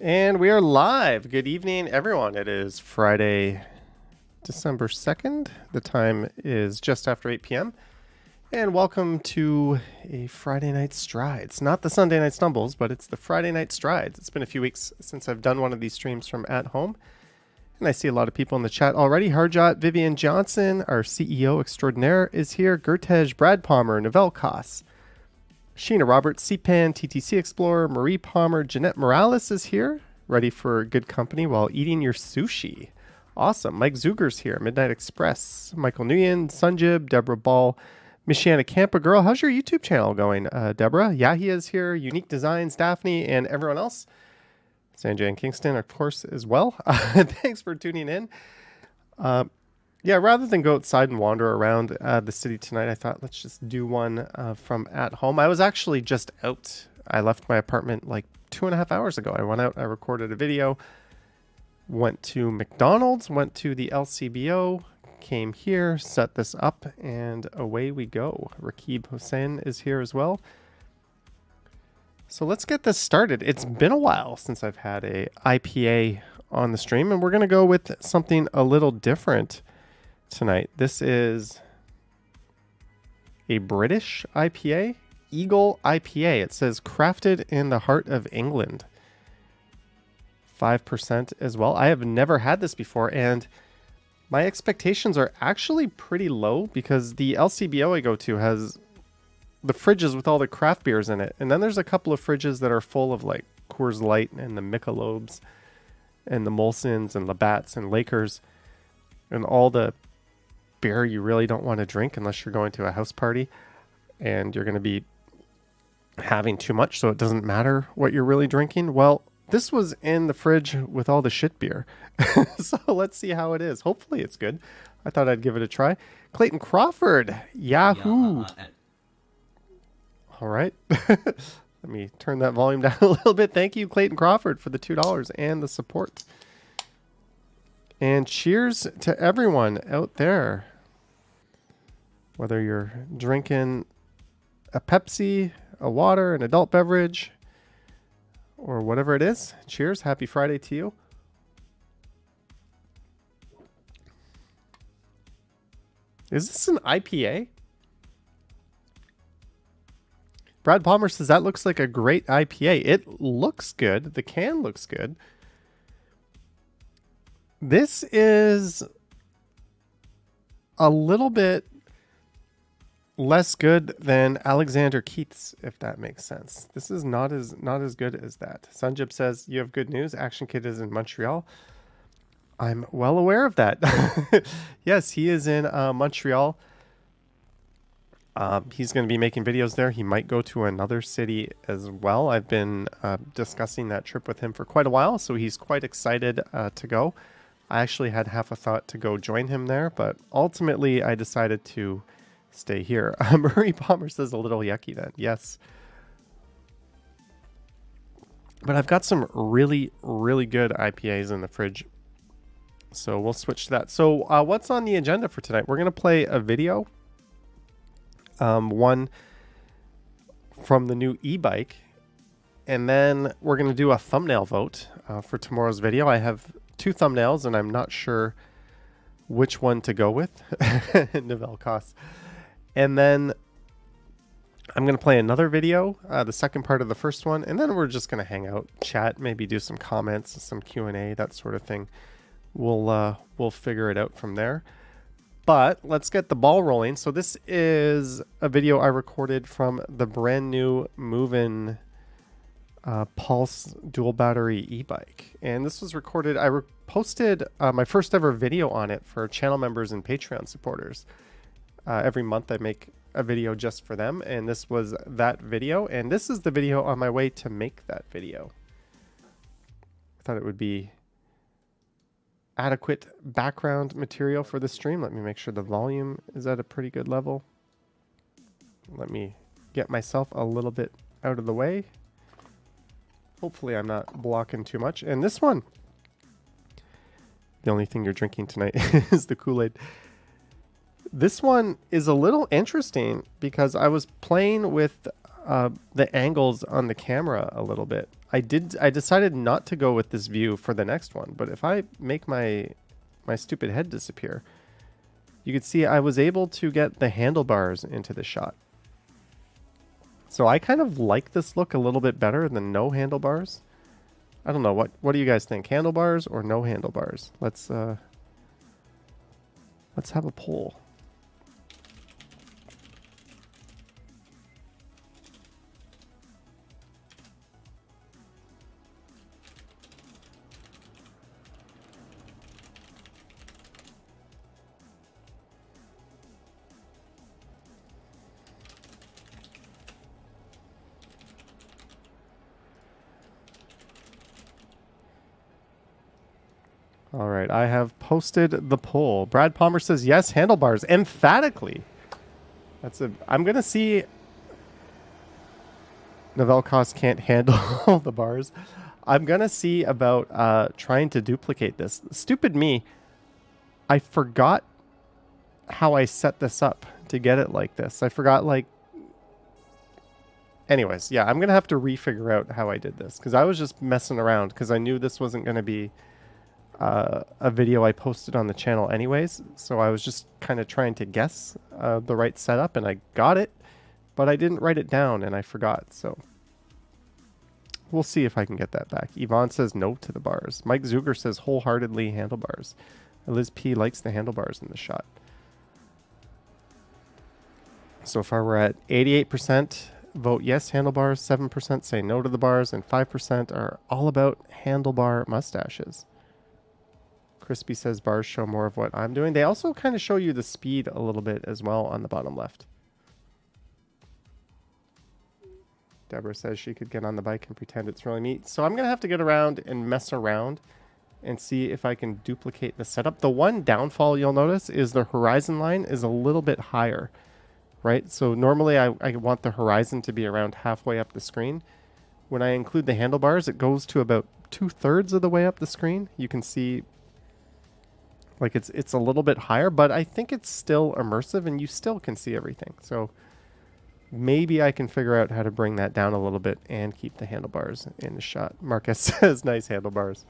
And we are live. Good evening, everyone. It is Friday, December 2nd. The time is just after 8 p.m. And welcome to a Friday Night Strides. Not the Sunday Night Stumbles, but it's the Friday Night Strides. It's been a few weeks since I've done one of these streams from at home. And I see a lot of people in the chat already. Harjot, Vivian Johnson, our CEO extraordinaire, is here. Gertej, Brad Palmer, Novell Koss, Sheena Roberts, CPAN, TTC Explorer, Marie Palmer, Jeanette Morales is here, ready for good company while eating your sushi. Awesome. Mike Zuger's here. Midnight Express, Michael Nguyen, Sunjib, Deborah Ball, Michiana Campa Girl. How's your YouTube channel going, Deborah? Yahia is here. Unique Designs, Daphne, and everyone else. Sanjay and Kingston, of course, as well. Thanks for tuning in. Yeah, rather than go outside and wander around the city tonight, I thought let's just do one from at home. I was actually just out. I left my apartment like 2.5 hours ago. I went out, I recorded a video, went to McDonald's, went to the LCBO, came here, set this up, and away we go. Rakib Hussein is here as well. So let's get this started. It's been a while since I've had a IPA on the stream, and we're going to go with something a little different tonight. This is a British IPA, Eagle IPA. It says crafted in the heart of England. 5% as well. I have never had this before, and my expectations are actually pretty low because the LCBO I go to has the fridges with all the craft beers in it. And then there's a couple of fridges that are full of like Coors Light and the Michelobes and the Molsons and Labatt's and Lakers and all the beer you really don't want to drink unless you're going to a house party and you're going to be having too much, so it doesn't matter what you're really drinking. Well, this was in the fridge with all the shit beer. So let's see how it is. Hopefully it's good. I thought I'd give it a try. Clayton Crawford, Yahoo. All right. Let me turn that volume down a little bit. Thank you, Clayton Crawford, for the $2 and the support. And cheers to everyone out there. Whether you're drinking a Pepsi, a water, an adult beverage, or whatever it is, cheers. Happy Friday to you. Is this an IPA? Brad Palmer says that looks like a great IPA. It looks good. The can looks good. This is a little bit less good than Alexander Keith's, if that makes sense. This is not as good as that. Sanjib says, you have good news. Action Kid is in Montreal. I'm well aware of that. Yes, he is in Montreal. He's going to be making videos there. He might go to another city as well. I've been discussing that trip with him for quite a while, so he's quite excited to go. I actually had half a thought to go join him there, but ultimately I decided to stay here. Marie Palmer says a little yucky then. Yes. But I've got some really, really good IPAs in the fridge, so we'll switch to that. So what's on the agenda for tonight? We're going to play a video. One from the new e-bike, and then we're going to do a thumbnail vote for tomorrow's video. I have 2 thumbnails, and I'm not sure which one to go with. Novell Koss. And then I'm going to play another video, the second part of the first one, and then we're just going to hang out, chat, maybe do some comments, some Q&A, that sort of thing. We'll figure it out from there. But let's get the ball rolling. So this is a video I recorded from the brand new Movin Pulse dual battery e-bike. And this was recorded, I posted my first ever video on it for channel members and Patreon supporters. Every month I make a video just for them, and this was that video. And this is the video on my way to make that video. I thought it would be adequate background material for the stream. Let me make sure the volume is at a pretty good level. Let me get myself a little bit out of the way. Hopefully I'm not blocking too much. And this one, the only thing you're drinking tonight is the Kool-Aid. This one is a little interesting because I was playing with the angles on the camera a little bit. I decided not to go with this view for the next one, but if I make my stupid head disappear, you can see I was able to get the handlebars into the shot. So I kind of like this look a little bit better than no handlebars. I don't know, what do you guys think? Handlebars or no handlebars? Let's have a poll. All right, I have posted the poll. Brad Palmer says yes, handlebars, emphatically. I'm gonna see. Novelcost can't handle the bars. I'm gonna see about trying to duplicate this. Stupid me. I forgot how I set this up to get it like this. I forgot anyways, yeah, I'm gonna have to refigure out how I did this because I was just messing around because I knew this wasn't gonna be a video I posted on the channel anyways. So I was just kind of trying to guess the right setup, and I got it, but I didn't write it down and I forgot. So we'll see if I can get that back. Yvonne says no to the bars. Mike Zuger says wholeheartedly handlebars. Liz P likes the handlebars in the shot. So far we're at 88% vote yes handlebars, 7% say no to the bars, and 5% are all about handlebar mustaches. Crispy says bars show more of what I'm doing. They also kind of show you the speed a little bit as well on the bottom left. Deborah says she could get on the bike and pretend it's really me. So I'm going to have to get around and mess around and see if I can duplicate the setup. The one downfall you'll notice is the horizon line is a little bit higher, right? So normally I want the horizon to be around halfway up the screen. When I include the handlebars, it goes to about 2/3 of the way up the screen. You can see like it's a little bit higher, but I think it's still immersive and you still can see everything. So maybe I can figure out how to bring that down a little bit and keep the handlebars in the shot. Marcus says nice handlebars.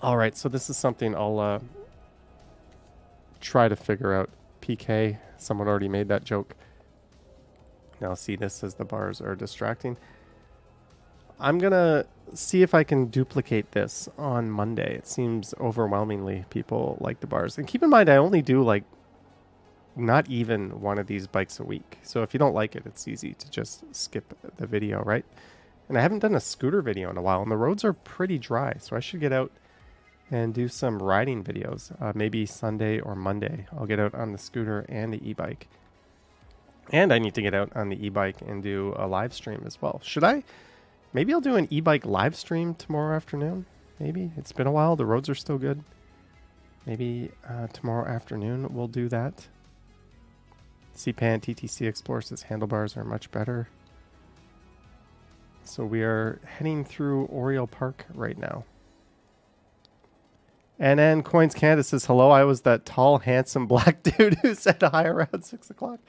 All right, so this is something I'll try to figure out. PK, someone already made that joke. Now see, this says the bars are distracting. I'm gonna see if I can duplicate this on Monday. It seems overwhelmingly people like the bars. And keep in mind, I only do like not even one of these bikes a week. So if you don't like it, it's easy to just skip the video, right? And I haven't done a scooter video in a while, and the roads are pretty dry. So I should get out and do some riding videos. Maybe Sunday or Monday. I'll get out on the scooter and the e-bike. And I need to get out on the e-bike and do a live stream as well. Should I? Maybe I'll do an e-bike live stream tomorrow afternoon. Maybe. It's been a while. The roads are still good. Maybe tomorrow afternoon we'll do that. CPAN TTC Explorer says handlebars are much better. So we are heading through Oriole Park right now. And then Coins Canada says, hello, I was that tall, handsome black dude who said hi around 6 o'clock.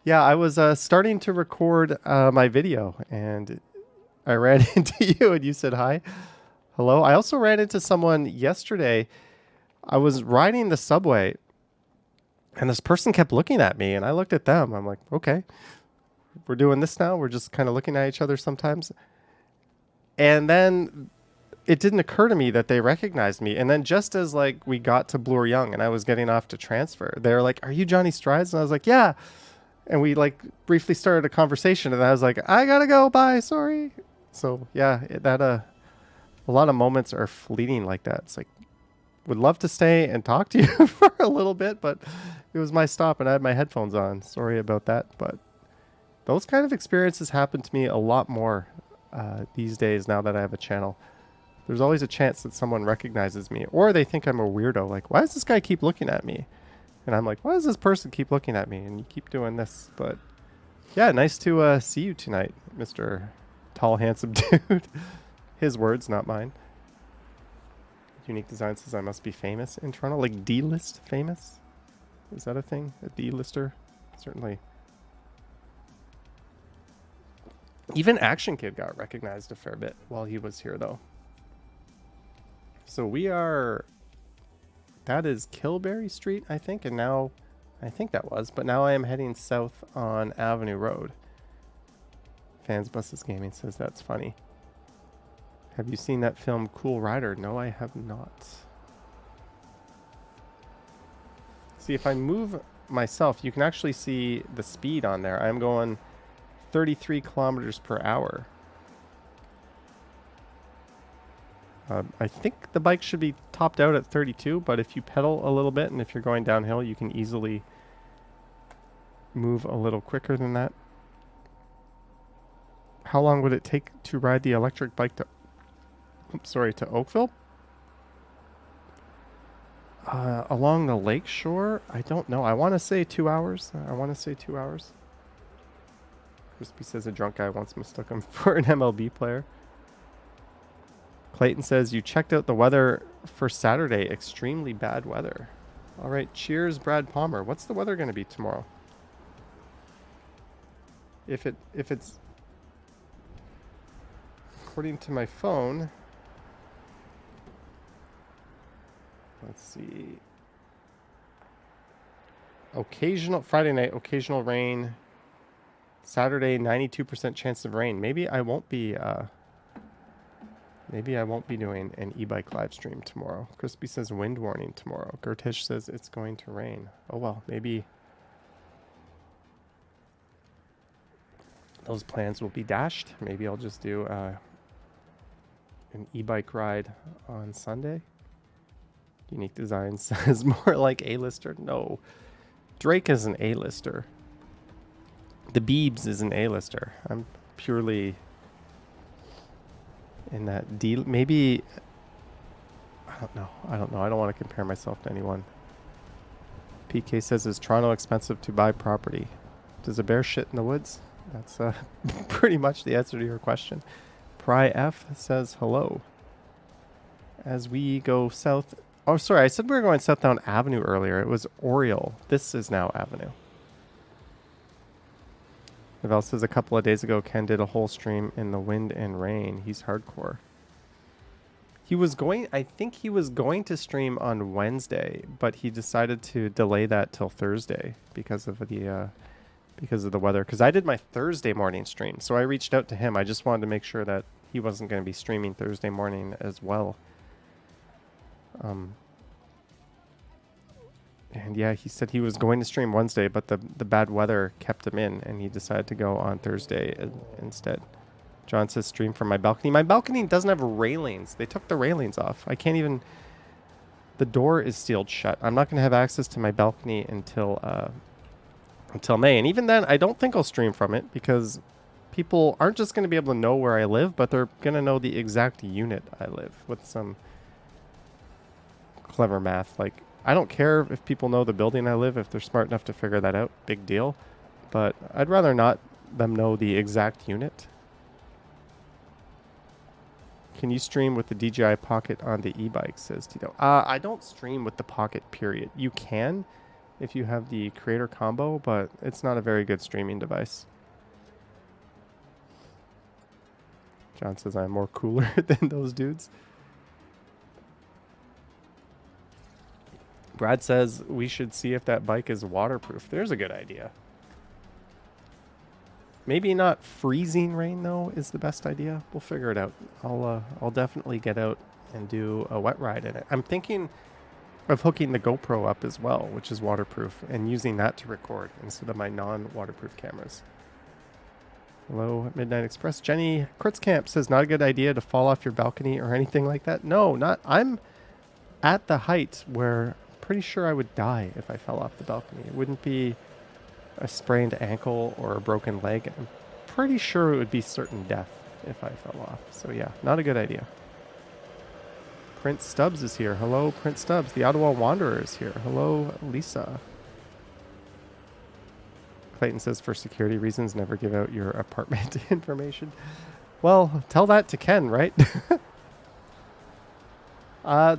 Yeah, I was starting to record my video, and I ran into you, and you said hi. Hello. I also ran into someone yesterday. I was riding the subway, and this person kept looking at me, and I looked at them. I'm like, okay, we're doing this now. We're just kind of looking at each other sometimes. And then it didn't occur to me that they recognized me. And then just as like we got to Bloor Young and I was getting off to transfer, they were like, are you Johnny Strides? And I was like, yeah. And we like briefly started a conversation, and I was like, I gotta go, bye, sorry. So yeah, a lot of moments are fleeting like that. It's like, would love to stay and talk to you for a little bit, but it was my stop and I had my headphones on. Sorry about that. But those kind of experiences happen to me a lot more these days now that I have a channel. There's always a chance that someone recognizes me, or they think I'm a weirdo. Like, why does this guy keep looking at me? And I'm like, why does this person keep looking at me? And you keep doing this. But yeah, nice to see you tonight, Mr. Tall, handsome dude. His words, not mine. Unique Design says I must be famous in Toronto. Like D-list famous? Is that a thing? A D-lister? Certainly. Even Action Kid got recognized a fair bit while he was here, though. So we are... That is Kilberry Street, I think, and now... I think that was, but now I am heading south on Avenue Road. Fans Buses Gaming says that's funny. Have you seen that film Cool Rider? No, I have not. See, if I move myself, you can actually see the speed on there. I'm going 33 kilometers per hour. I think the bike should be topped out at 32, but if you pedal a little bit and if you're going downhill, you can easily move a little quicker than that. How long would it take to ride the electric bike to, to Oakville? Along the lake shore? I don't know. I want to say 2 hours. Crispy says a drunk guy once mistook him for an MLB player. Clayton says you checked out the weather for Saturday. Extremely bad weather. All right. Cheers, Brad Palmer. What's the weather going to be tomorrow? If it's according to my phone, let's see. Friday night, occasional rain. Saturday, 92% chance of rain. Maybe I won't be doing an e-bike live stream tomorrow. Crispy says wind warning tomorrow. Gertish says it's going to rain. Oh well, maybe those plans will be dashed. Maybe I'll just do an e-bike ride on Sunday. Unique Design says more like A-lister. No, Drake is an A-lister. The Beebs is an A-lister. I'm purely in that D. Maybe I don't know. I don't want to compare myself to anyone. PK says, is Toronto expensive to buy property? Does a bear shit in the woods? That's pretty much the answer to your question. Pry F says hello. As we go south. Oh, sorry. I said we were going south down Avenue earlier. It was Oriole. This is now Avenue. Navel says a couple of days ago, Ken did a whole stream in the wind and rain. He's hardcore. I think he was going to stream on Wednesday, but he decided to delay that till Thursday because of the weather. Because I did my Thursday morning stream, so I reached out to him. I just wanted to make sure that he wasn't going to be streaming Thursday morning as well. And yeah, he said he was going to stream Wednesday, but the bad weather kept him in, and he decided to go on Thursday instead. John says stream from my balcony. My balcony doesn't have railings. They took the railings off. I can't even... The door is sealed shut. I'm not going to have access to my balcony until May. And even then, I don't think I'll stream from it because people aren't just going to be able to know where I live, but they're going to know the exact unit I live with some clever math. Like, I don't care if people know the building I live, if they're smart enough to figure that out. Big deal. But I'd rather not them know the exact unit. Can you stream with the DJI Pocket on the e-bike, says Tito. I don't stream with the Pocket, period. You can if you have the Creator Combo, but it's not a very good streaming device. John says I'm more cooler than those dudes. Brad says we should see if that bike is waterproof. There's a good idea. Maybe not freezing rain, though, is the best idea. We'll figure it out. I'll definitely get out and do a wet ride in it. I'm thinking of hooking the GoPro up as well, which is waterproof, and using that to record instead of my non-waterproof cameras. Hello, Midnight Express. Jenny Kurtzkamp says, not a good idea to fall off your balcony or anything like that. No, not. I'm at the height where I'm pretty sure I would die if I fell off the balcony. It wouldn't be a sprained ankle or a broken leg. I'm pretty sure it would be certain death if I fell off. So yeah, not a good idea. Prince Stubbs is here. Hello, Prince Stubbs. The Ottawa Wanderer is here. Hello, Lisa. Clayton says, for security reasons, never give out your apartment information. Well, tell that to Ken, right?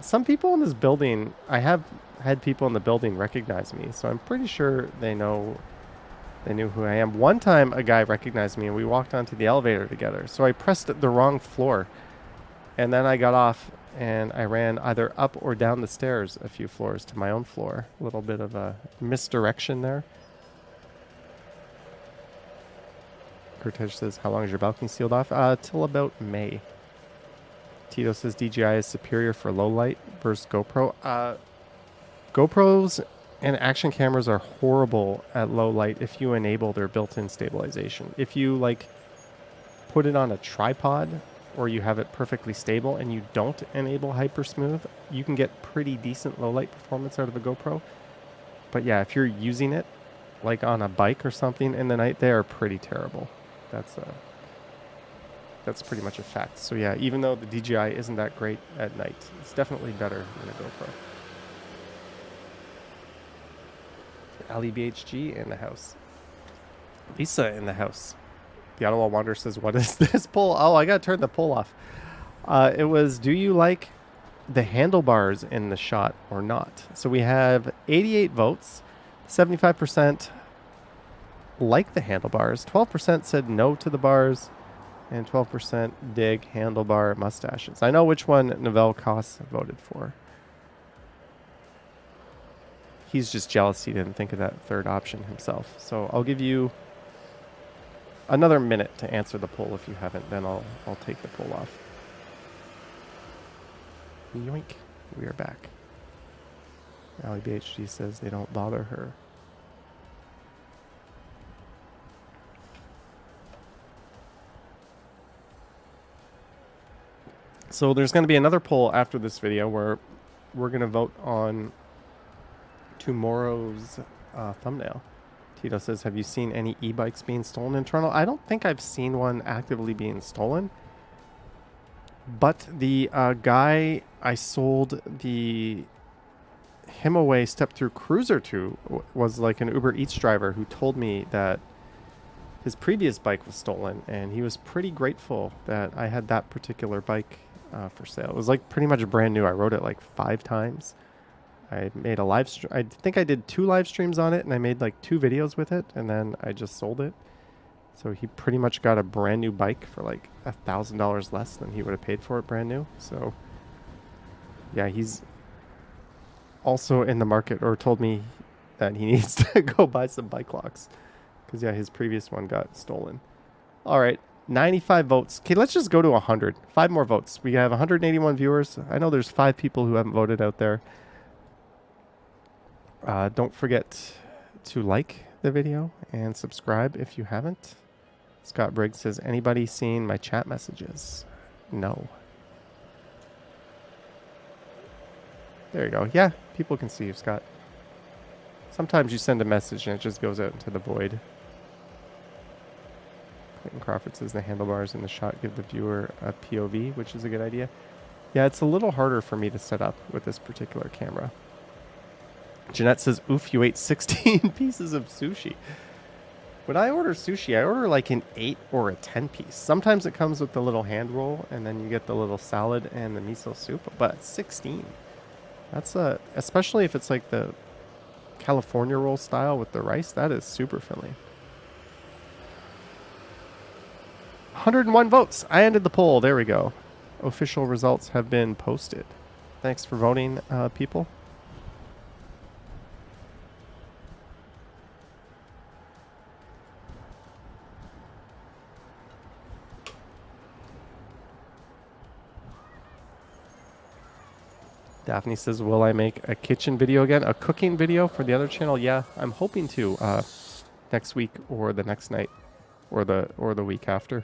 Some people in this building, I have had people in the building recognize me, so I'm pretty sure they know They knew who I am. One time, a guy recognized me, and we walked onto the elevator together. So I pressed the wrong floor, and then I got off, and I ran either up or down the stairs a few floors to my own floor. A little bit of a misdirection there. Kurtesh says, how long is your balcony sealed off? Till about May. Tito says, DJI is superior for low light versus GoPro. GoPros and action cameras are horrible at low light if you enable their built-in stabilization. If you like put it on a tripod or you have it perfectly stable and you don't enable hyper smooth, you can get pretty decent low light performance out of a GoPro. But yeah, if you're using it like on a bike or something in the night, they are pretty terrible. That's pretty much a fact. So yeah, even though the DJI isn't that great at night, it's definitely better than a GoPro. Ali BHG in the house. Lisa in the house. The Ottawa Wanderer says, what is this poll? Oh, I got to turn the poll off. It was, do you like the handlebars in the shot or not? So we have 88 votes. 75% like the handlebars. 12% said no to the bars. And 12% dig handlebar mustaches. I know which one Novell Koss voted for. He's just jealous he didn't think of that third option himself. So I'll give you another minute to answer the poll if you haven't. Then I'll take the poll off. Yoink. We are back. Ali BHG says they don't bother her. So there's going to be another poll after this video where we're going to vote on tomorrow's thumbnail. Tito says, have you seen any e-bikes being stolen in Toronto? I don't think I've seen one actively being stolen. But the guy I sold the Himaway step-through cruiser to was like an Uber Eats driver who told me that his previous bike was stolen. And he was pretty grateful that I had that particular bike for sale. It was like pretty much brand new. I rode it like 5 times. I made a live stream. I think I did 2 live streams on it, and I made like 2 videos with it, and then I just sold it. So he pretty much got a brand new bike for like $1,000 less than he would have paid for it brand new. So yeah, he's also in the market, or told me that he needs to go buy some bike locks because yeah, his previous one got stolen. All right. 95 votes. Okay, let's just go to 100. 5 more votes. We have 181 viewers. I know there's 5 people who haven't voted out there. Don't forget to like the video and subscribe if you haven't. Scott Briggs says, anybody seen my chat messages? No. There you go. Yeah, people can see you, Scott. Sometimes you send a message and it just goes out into the void. Clayton Crawford says the handlebars in the shot give the viewer a POV, which is a good idea. Yeah, it's a little harder for me to set up with this particular camera. Jeanette says, oof, you ate 16 pieces of sushi. When I order sushi, I order like an 8 or a 10 piece. Sometimes it comes with the little hand roll, and then you get the little salad and the miso soup, but 16. That's especially if it's like the California roll style with the rice, that is super filling. 101 votes. I ended the poll. There we go. Official results have been posted. Thanks for voting, people. Daphne says, will I make a kitchen video again? A cooking video for the other channel? Yeah, I'm hoping to next week or the next night or the week after.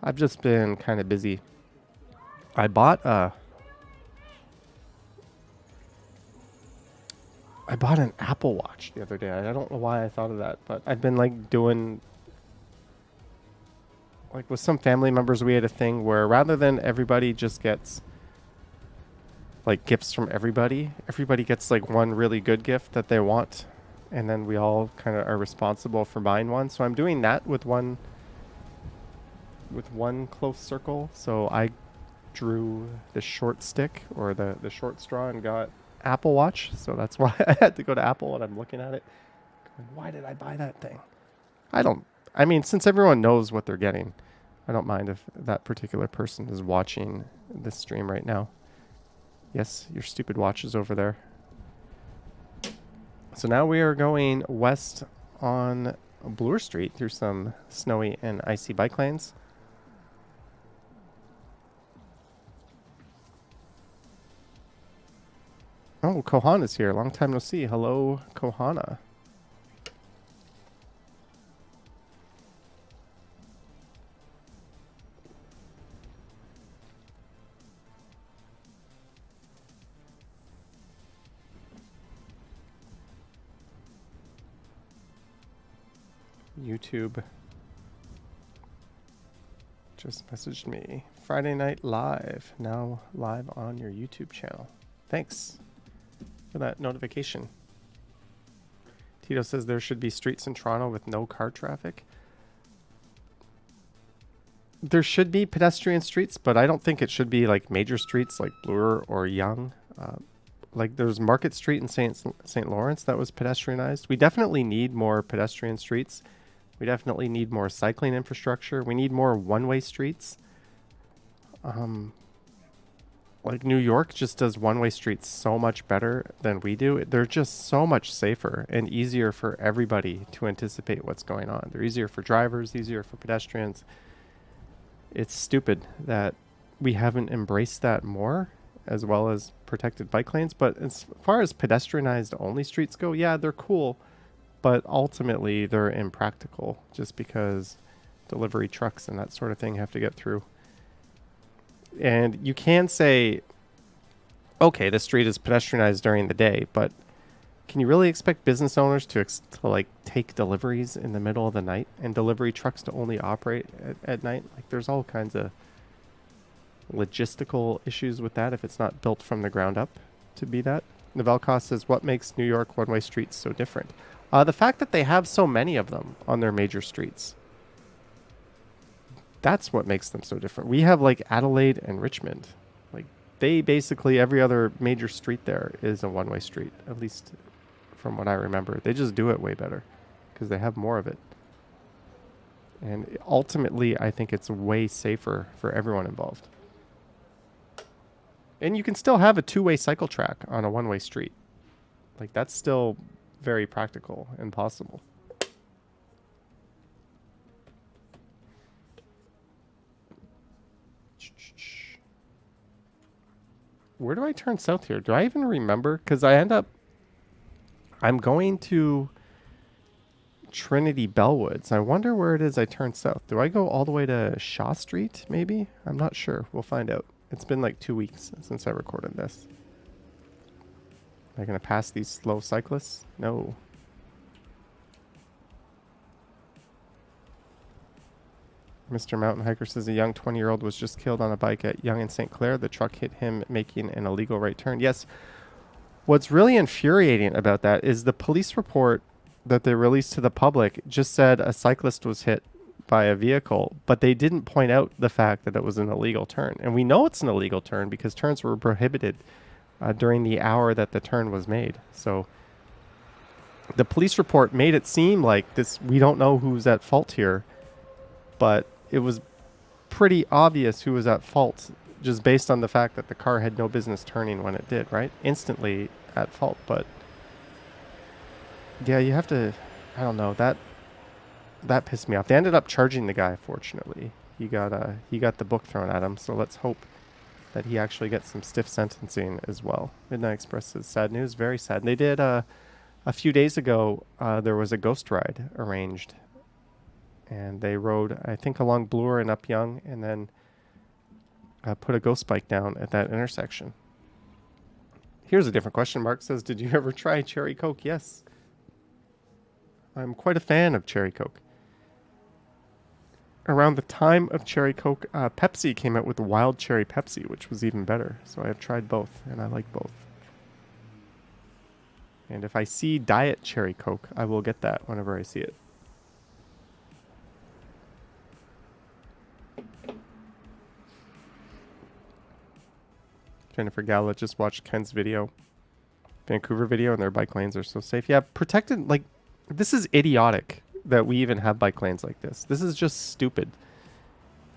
I've just been kind of busy. I bought an Apple Watch the other day. I don't know why I thought of that, but I've been like doing, like with some family members, we had a thing where rather than everybody just gets like gifts from everybody gets like one really good gift that they want, and then we all kind of are responsible for buying one. So I'm doing that with one close circle. So I drew the short stick or the short straw and got Apple Watch. So that's why I had to go to Apple, and I'm looking at it going, why did I buy that thing? I mean, since everyone knows what they're getting, I don't mind if that particular person is watching this stream right now. Yes, your stupid watch is over there. So now we are going west on Bloor Street through some snowy and icy bike lanes. Oh, Kohana's here. Long time no see. Hello, Kohana. YouTube just messaged me. Friday Night Live. Now live on your YouTube channel. Thanks for that notification. Tito says there should be streets in Toronto with no car traffic. There should be pedestrian streets, but I don't think it should be like major streets like Bloor or Yonge. Like there's Market Street in St. Lawrence that was pedestrianized. We definitely need more pedestrian streets. We definitely need more cycling infrastructure. We need more one-way streets. Like New York just does one-way streets so much better than we do. They're just so much safer and easier for everybody to anticipate what's going on. They're easier for drivers, easier for pedestrians. It's stupid that we haven't embraced that more, as well as protected bike lanes. But as far as pedestrianized only streets go, yeah, they're cool. But ultimately, they're impractical just because delivery trucks and that sort of thing have to get through. And you can say, okay, the street is pedestrianized during the day, but can you really expect business owners to like take deliveries in the middle of the night and delivery trucks to only operate at night? Like there's all kinds of logistical issues with that if it's not built from the ground up to be that. Novelcost says, what makes New York one-way streets so different? The fact that they have so many of them on their major streets. That's what makes them so different. We have like Adelaide and Richmond. Like they basically, every other major street there is a one-way street, at least from what I remember. They just do it way better because they have more of it. And ultimately, I think it's way safer for everyone involved. And you can still have a two-way cycle track on a one-way street. Like that's still very practical and possible. Where do I turn south here? Do I even remember? Because I'm going to Trinity Bellwoods. I wonder where it is I turn south. Do I go all the way to Shaw Street, maybe? I'm not sure. We'll find out. It's been like 2 weeks since I recorded this. Am I going to pass these slow cyclists? No. Mr. Mountain Hiker says a young 20-year-old was just killed on a bike at Yonge and St. Clair. The truck hit him making an illegal right turn. Yes. What's really infuriating about that is the police report that they released to the public just said a cyclist was hit by a vehicle, but they didn't point out the fact that it was an illegal turn. And we know it's an illegal turn because turns were prohibited during the hour that the turn was made. So the police report made it seem like this, we don't know who's at fault here, but it was pretty obvious who was at fault just based on the fact that the car had no business turning when it did, right? Instantly at fault. But yeah, you have to, I don't know, that pissed me off. They ended up charging the guy, fortunately. He got the book thrown at him, so let's hope that he actually gets some stiff sentencing as well. Midnight Express says, sad news, very sad. And they did, a few days ago, there was a ghost ride arranged. And they rode, I think, along Bloor and up Yonge, and then put a ghost bike down at that intersection. Here's a different question. Mark says, did you ever try Cherry Coke? Yes. I'm quite a fan of Cherry Coke. Around the time of Cherry Coke, Pepsi came out with the Wild Cherry Pepsi, which was even better. So I have tried both, and I like both. And if I see Diet Cherry Coke, I will get that whenever I see it. Jennifer Gala just watched Ken's Vancouver video, and their bike lanes are so safe. Yeah, protected, like, this is idiotic that we even have bike lanes like this. This is just stupid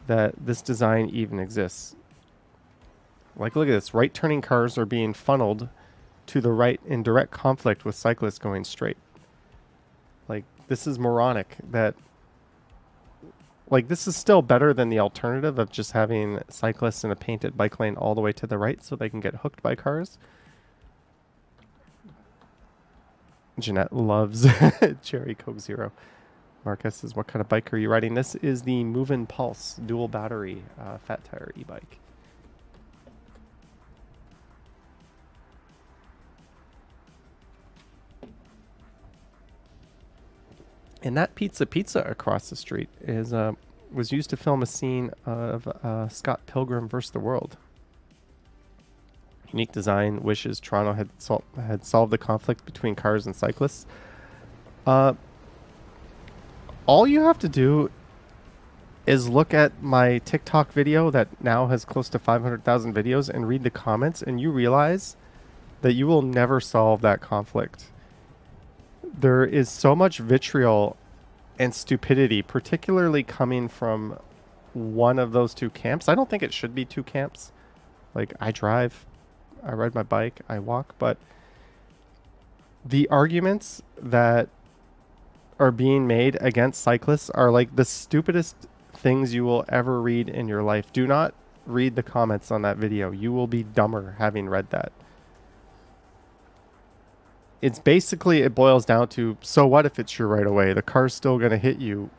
that this design even exists. Like, look at this. Right turning cars are being funneled to the right in direct conflict with cyclists going straight. Like, this is moronic. That, like, this is still better than the alternative of just having cyclists in a painted bike lane all the way to the right so they can get hooked by cars. Jeanette loves Cherry Coke Zero. Marcus says, what kind of bike are you riding? This is the Movin' Pulse dual battery fat tire e-bike. And that pizza across the street is was used to film a scene of Scott Pilgrim vs. the World. Unique design wishes Toronto had solved the conflict between cars and cyclists. All you have to do is look at my TikTok video that now has close to 500,000 videos and read the comments, and you realize that you will never solve that conflict. There is so much vitriol and stupidity, particularly coming from one of those two camps. I don't think it should be two camps. Like, I drive, I ride my bike, I walk, but the arguments that are being made against cyclists are like the stupidest things you will ever read in your life. Do not read the comments on that video. You will be dumber having read that. It's basically, it boils down to, so what if it's your right of way? The car's still going to hit you.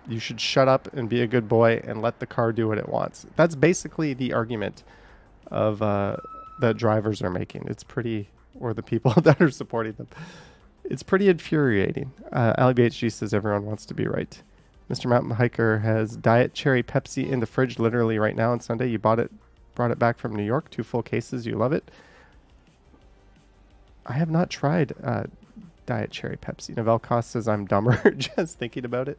You should shut up and be a good boy and let the car do what it wants. That's basically the argument of that drivers are making. It's pretty, or the people that are supporting them. It's pretty infuriating. Ali BHG says everyone wants to be right. Mr. Mountain Hiker has Diet Cherry Pepsi in the fridge literally right now on Sunday. You brought it back from New York, 2 full cases. You love it. I have not tried Diet Cherry Pepsi. Novelcost says I'm dumber just thinking about it.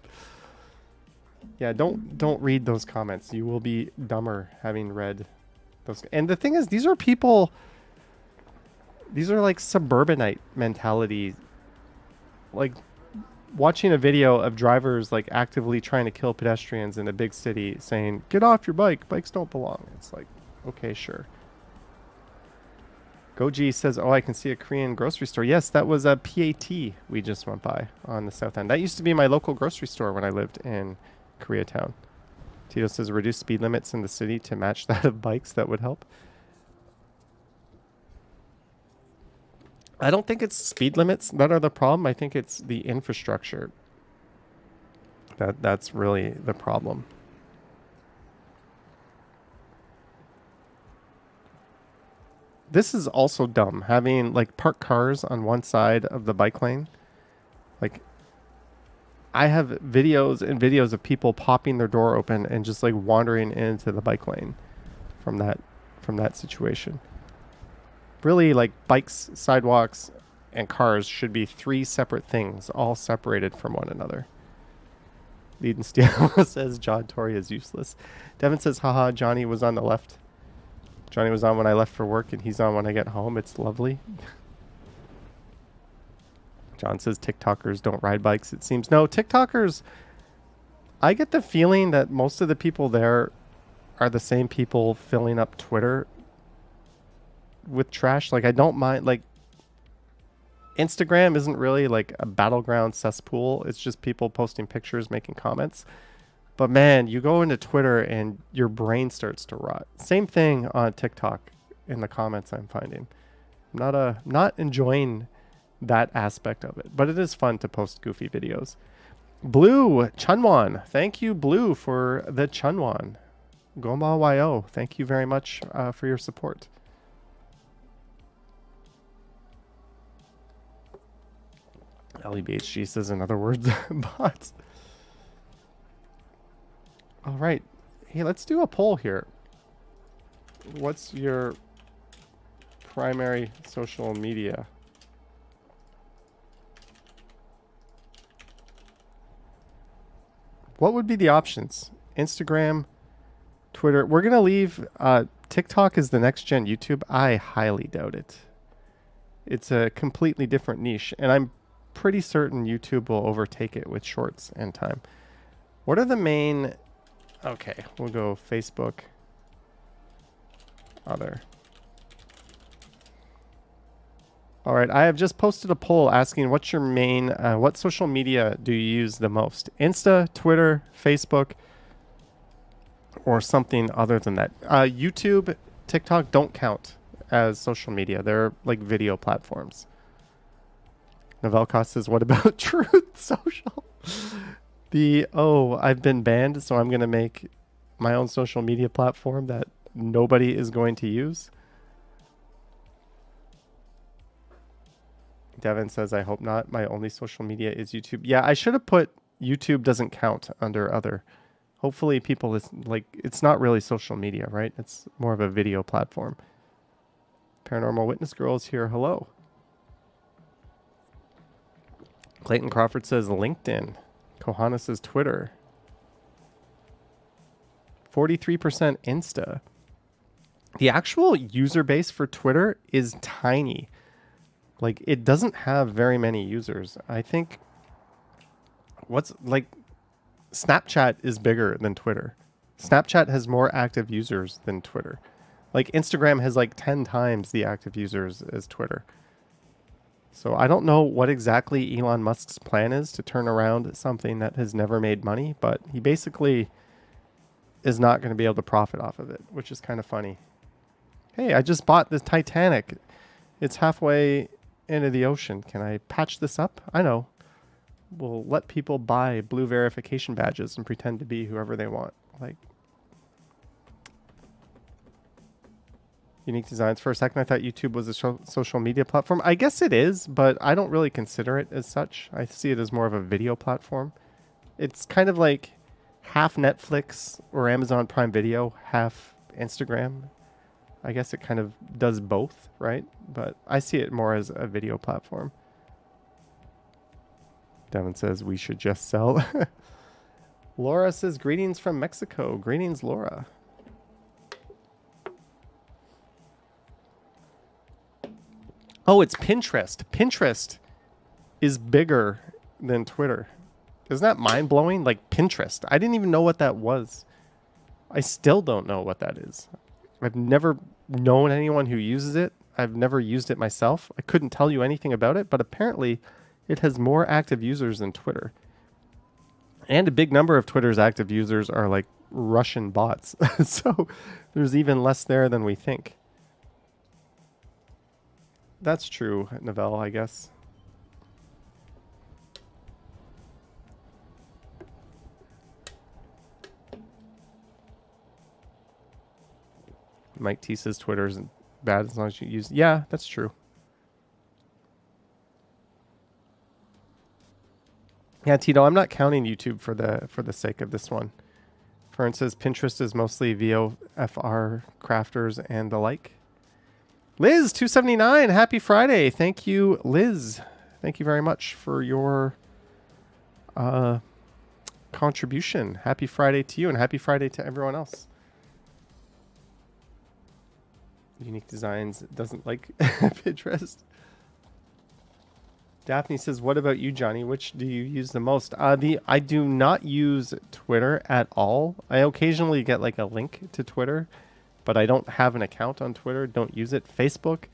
Yeah, don't read those comments. You will be dumber having read those. And the thing is, these are people, these are like suburbanite mentality. Like watching a video of drivers like actively trying to kill pedestrians in a big city saying, get off your bike, bikes don't belong. It's like, okay, sure. Goji says, oh, I can see a Korean grocery store. Yes, that was a PAT we just went by on the south end. That used to be my local grocery store when I lived in Koreatown. Tito says, reduce speed limits in the city to match that of bikes. That would help. I don't think it's speed limits that are the problem. I think it's the infrastructure. That's really the problem. This is also dumb, having like parked cars on one side of the bike lane. Like, I have videos and videos of people popping their door open and just like wandering into the bike lane from that situation. Really, like, bikes, sidewalks, and cars should be 3 separate things, all separated from one another. Lead and Steel says John Tory is useless. Devin says, haha, Johnny was on the left. Johnny was on when I left for work, and he's on when I get home. It's lovely. John says TikTokers don't ride bikes, it seems. No, TikTokers, I get the feeling that most of the people there are the same people filling up Twitter with trash. Like, I don't mind, like, Instagram isn't really like a battleground cesspool. It's just people posting pictures, making comments. But man, you go into Twitter and your brain starts to rot. Same thing on TikTok in the comments I'm finding. I'm not enjoying that aspect of it, but it is fun to post goofy videos. Blue Chunwan, thank you, Blue, for the Chunwan. Goma Yo, thank you very much for your support. LEBHG says, in other words, bots. All right. Hey, let's do a poll here. What's your primary social media? What would be the options? Instagram, Twitter. We're going to leave TikTok as the next gen YouTube. I highly doubt it. It's a completely different niche. And I'm pretty certain YouTube will overtake it with shorts in time. What are the main... Okay, we'll go Facebook, other. All right, I have just posted a poll asking what's your main, what social media do you use the most? Insta, Twitter, Facebook, or something other than that? YouTube, TikTok don't count as social media. They're like video platforms. Novelcos says, what about Truth Social? I've been banned, so I'm going to make my own social media platform that nobody is going to use. Devin says, I hope not. My only social media is YouTube. Yeah, I should have put YouTube doesn't count under other. Hopefully people it's not really social media, right? It's more of a video platform. Paranormal Witness Girls here. Hello. Clayton Crawford says LinkedIn. Kohana says Twitter. 43% Insta. The actual user base for Twitter is tiny. Like, it doesn't have very many users. I think Snapchat is bigger than Twitter. Snapchat has more active users than Twitter. Like, Instagram has like 10 times the active users as Twitter. So I don't know what exactly Elon Musk's plan is to turn around something that has never made money, but he basically is not going to be able to profit off of it, which is kind of funny. Hey, I just bought the Titanic. It's halfway into the ocean. Can I patch this up? I know. We'll let people buy blue verification badges and pretend to be whoever they want. Like, Unique Designs. For a second, I thought YouTube was a social media platform. I guess it is, but I don't really consider it as such. I see it as more of a video platform. It's kind of like half Netflix or Amazon Prime Video, half Instagram. I guess it kind of does both, right? But I see it more as a video platform. Devin says we should just sell. Laura says greetings from Mexico. Greetings, Laura. Oh, it's Pinterest. Pinterest is bigger than Twitter. Isn't that mind-blowing? Like, Pinterest. I didn't even know what that was. I still don't know what that is. I've never known anyone who uses it. I've never used it myself. I couldn't tell you anything about it, but apparently it has more active users than Twitter. And a big number of Twitter's active users are like Russian bots. So there's even less there than we think. That's true, Novell, I guess. Mike T says Twitter isn't bad as long as you use... Yeah, that's true. Yeah, Tito, I'm not counting YouTube for the sake of this one. Fern says Pinterest is mostly VOFR crafters and the like. Liz, 279, happy Friday. Thank you, Liz. Thank you very much for your contribution. Happy Friday to you and happy Friday to everyone else. Unique Designs doesn't like Pinterest. Daphne says, what about you, Johnny? Which do you use the most? I do not use Twitter at all. I occasionally get like a link to Twitter, but I don't have an account on Twitter. Don't use it. Facebook,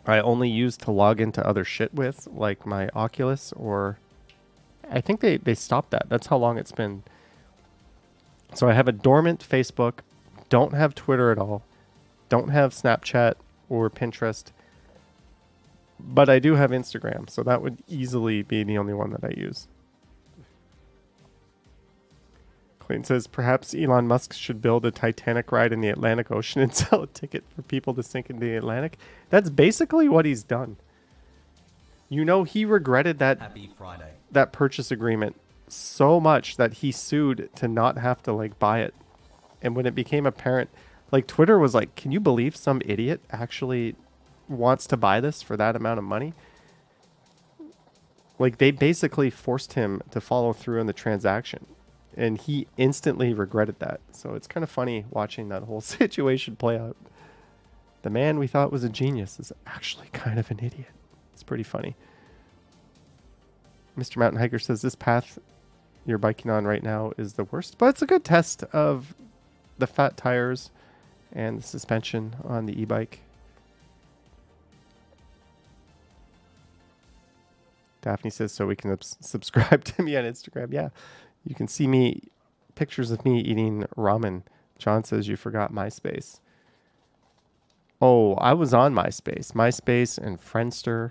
I only use to log into other shit with, like my Oculus, or I think they stopped that. That's how long it's been. So I have a dormant Facebook, don't have Twitter at all, don't have Snapchat or Pinterest, but I do have Instagram, so that would easily be the only one that I use. Clayton says, perhaps Elon Musk should build a Titanic ride in the Atlantic Ocean and sell a ticket for people to sink into the Atlantic. That's basically what he's done. You know, he regretted that purchase agreement so much that he sued to not have to like buy it. And when it became apparent, like Twitter was like, can you believe some idiot actually wants to buy this for that amount of money? Like, they basically forced him to follow through on the transaction, and he instantly regretted that. So it's kind of funny watching that whole situation play out. The man we thought was a genius is actually kind of an idiot. It's pretty funny. Mr. Mountain Hiker says this path you're biking on right now is the worst, but it's a good test of the fat tires and the suspension on the e-bike. Daphne says, so we can subscribe to me on Instagram. Yeah, you can see me, pictures of me eating ramen. John says you forgot MySpace. Oh, I was on MySpace and Friendster.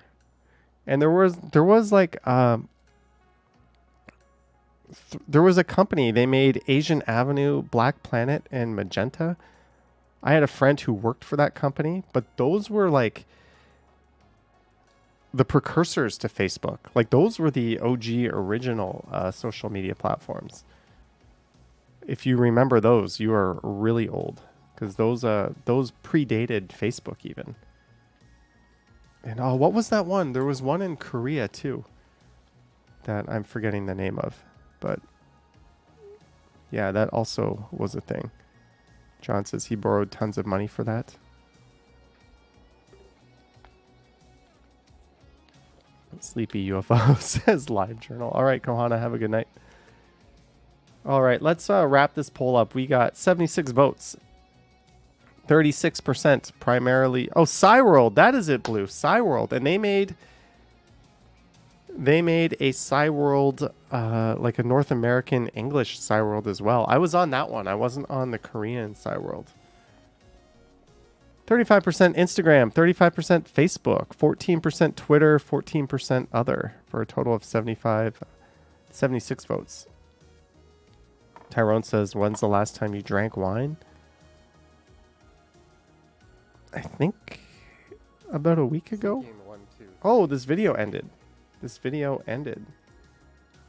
And there was like, there was a company, they made Asian Avenue, Black Planet, and Magenta. I had a friend who worked for that company, but those were like the precursors to Facebook. Like those were the OG original social media platforms. If you remember those, you are really old, because those predated Facebook even. And oh, what was that one? There was one in Korea too that I'm forgetting the name of, but yeah, that also was a thing. John says he borrowed tons of money for that. Sleepy UFO says live journal. All right, Kohana, have a good night. All right, let's wrap this poll up. We got 76 votes. 36% primarily. Oh, Cyworld. That is it, Blue. Cyworld. And they made a Cyworld, like a North American English Cyworld as well. I was on that one. I wasn't on the Korean Cyworld. 35% Instagram, 35% Facebook, 14% Twitter, 14% other, for a total of 76 votes. Tyrone says, when's the last time you drank wine? I think about a week ago. Oh, this video ended.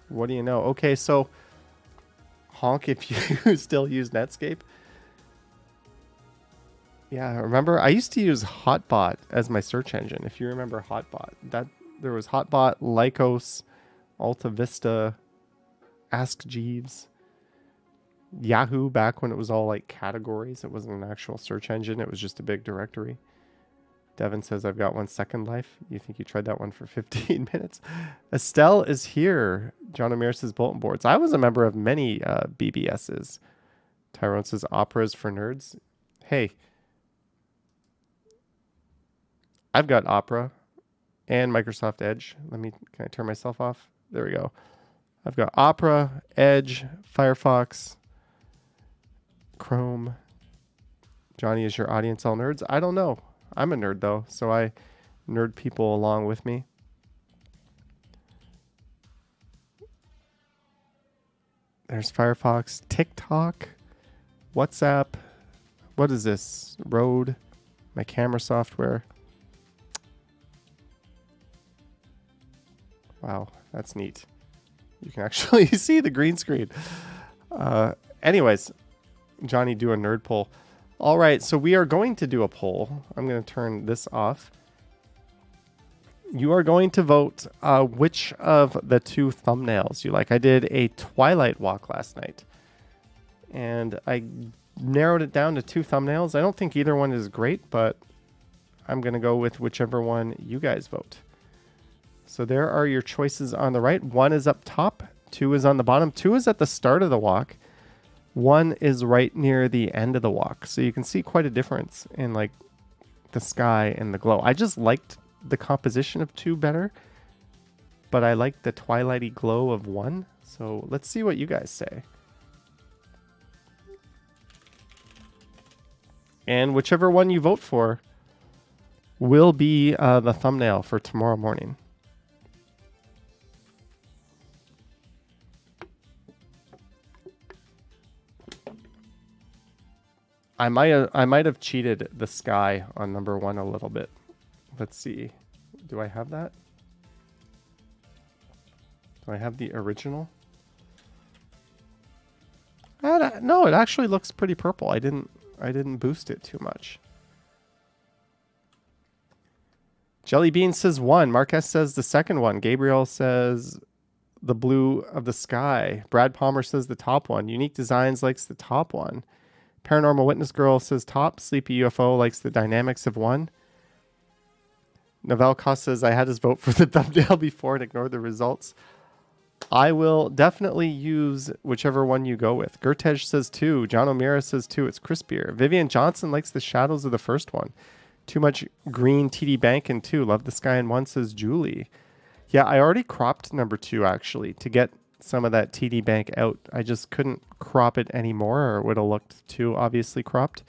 What do you know? Okay, so honk if you still use Netscape. Yeah, remember I used to use Hotbot as my search engine. If you remember Hotbot, that there was Hotbot, Lycos, Alta Vista, Ask Jeeves, Yahoo back when it was all like categories. It wasn't an actual search engine. It was just a big directory. Devin says, I've got 1 second life. You think you tried that one for 15 minutes? Estelle is here. John O'Meara says bulletin boards. I was a member of many BBSs. Tyrone says operas for nerds. Hey, I've got Opera and Microsoft Edge. Can I turn myself off? There we go. I've got Opera, Edge, Firefox, Chrome. Johnny, is your audience all nerds? I don't know. I'm a nerd though, so I nerd people along with me. There's Firefox, TikTok, WhatsApp. What is this? Rode, my camera software. Wow, that's neat. You can actually see the green screen. Anyways, Johnny, do a nerd poll. All right, so we are going to do a poll. I'm going to turn this off. You are going to vote which of the two thumbnails you like. I did a Twilight walk last night, and I narrowed it down to 2 thumbnails. I don't think either one is great, but I'm going to go with whichever one you guys vote. So there are your choices on the right. 1 is up top, 2 is on the bottom. 2 is at the start of the walk. 1 is right near the end of the walk. So you can see quite a difference in like the sky and the glow. I just liked the composition of 2 better, but I like the twilighty glow of 1. So let's see what you guys say. And whichever one you vote for will be the thumbnail for tomorrow morning. I might have cheated the sky on number 1 a little bit. Let's see. Do I have that? Do I have the original? No, it actually looks pretty purple. I didn't boost it too much. Jelly Bean says 1. Marquez says the second one. Gabriel says the blue of the sky. Brad Palmer says the top one. Unique Designs likes the top one. Paranormal Witness Girl says top. Sleepy UFO likes the dynamics of 1. Novell Cost says I had his vote for the thumbnail before and ignored the results. I will definitely use whichever one you go with. Gertej says 2. John O'Meara says 2. It's crispier. Vivian Johnson likes the shadows of the first one. Too much green TD Bank in 2. Love the sky in 1, says Julie. Yeah, I already cropped number 2, actually, to get some of that TD Bank out. I just couldn't crop it anymore, or it would have looked too obviously cropped.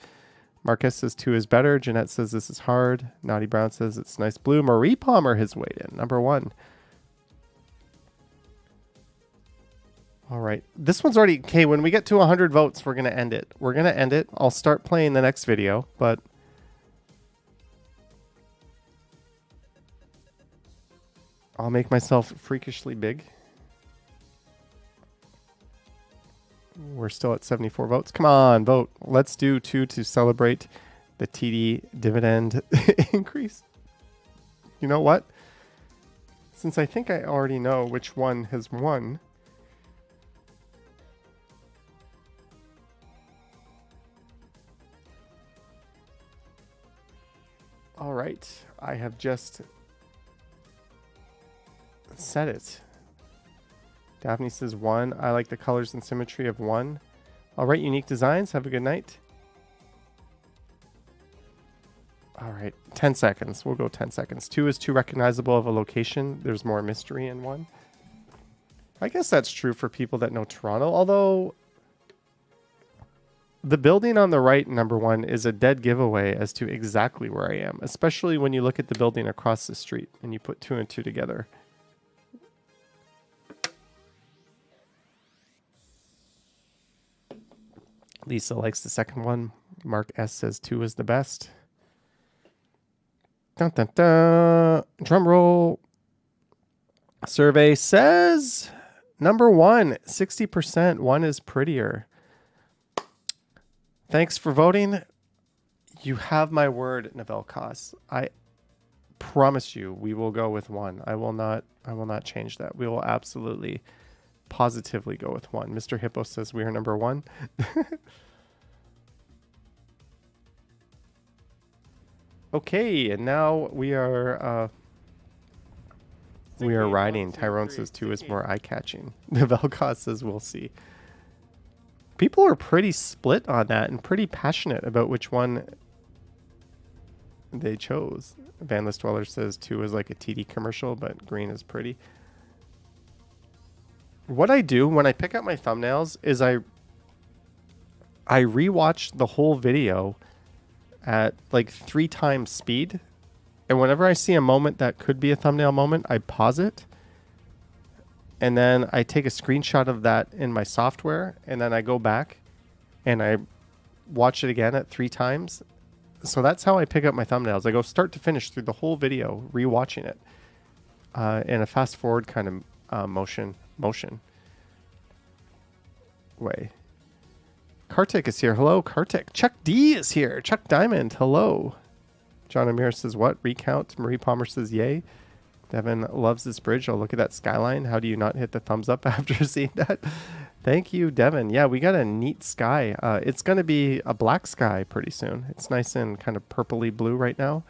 Marcus says 2 is better. Jeanette says this is hard. Naughty Brown says it's nice blue. Marie Palmer has weighed in. Number 1. All right. This one's already... Okay, when we get to 100 votes, we're going to end it. We're going to end it. I'll start playing the next video, but... I'll make myself freakishly big. We're still at 74 votes. Come on, vote. Let's do 2 to celebrate the TD dividend increase. You know what? Since I think I already know which one has won... All right, I have just said it. Daphne says 1. I like the colors and symmetry of 1. All right, Unique Designs, have a good night. All right, 10 seconds. We'll go 10 seconds. 2 is too recognizable of a location. There's more mystery in 1. I guess that's true for people that know Toronto, although... The building on the right, number 1, is a dead giveaway as to exactly where I am, especially when you look at the building across the street and you put 2 and 2 together. Lisa likes the second one. Mark S says 2 is the best. Dun, dun, dun. Drum roll. Survey says number 1, 60%. 1 is prettier. Thanks for voting. You have my word, Navel Koss. I promise you we will go with 1. I will not change that. We will absolutely, positively go with 1. Mr. Hippo says we are number 1. Okay, and now we are riding. Tyrone says 2 is more eye-catching. Navel Koss says we'll see. People are pretty split on that and pretty passionate about which one they chose. Vanless Dweller says 2 is like a TD commercial, but green is pretty. What I do when I pick up my thumbnails is I rewatch the whole video at like 3 times speed. And whenever I see a moment that could be a thumbnail moment, I pause it. And then I take a screenshot of that in my software, and then I go back and I watch it again at 3 times. So that's how I pick up my thumbnails. I go start to finish through the whole video, rewatching it in a fast forward kind of motion way. Kartik is here. Hello, Kartik. Chuck D is here. Chuck Diamond. Hello. John Amir says what? Recount. Marie Palmer says yay. Devin loves this bridge. Oh, look at that skyline. How do you not hit the thumbs up after seeing that? Thank you, Devin. Yeah, we got a neat sky. It's going to be a black sky pretty soon. It's nice and kind of purpley blue right now.